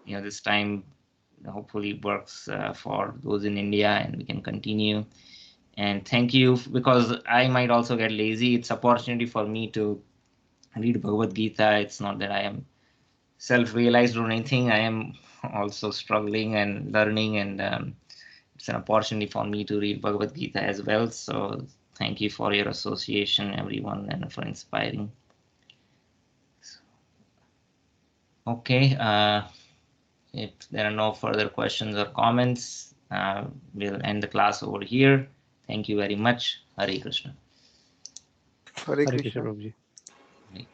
this time hopefully works for those in India, and we can continue. And thank you, because I might also get lazy. It's opportunity for me to read Bhagavad Gita. It's not that I am self-realized or anything. I am also struggling and learning, and it's an opportunity for me to read Bhagavad Gita as well. So thank you for your association, everyone, and for inspiring. Okay. If there are no further questions or comments, we'll end the class over here. Thank you very much. Hare Krishna. Hare Hare Krishna, Krishna. Prabhuji. Right.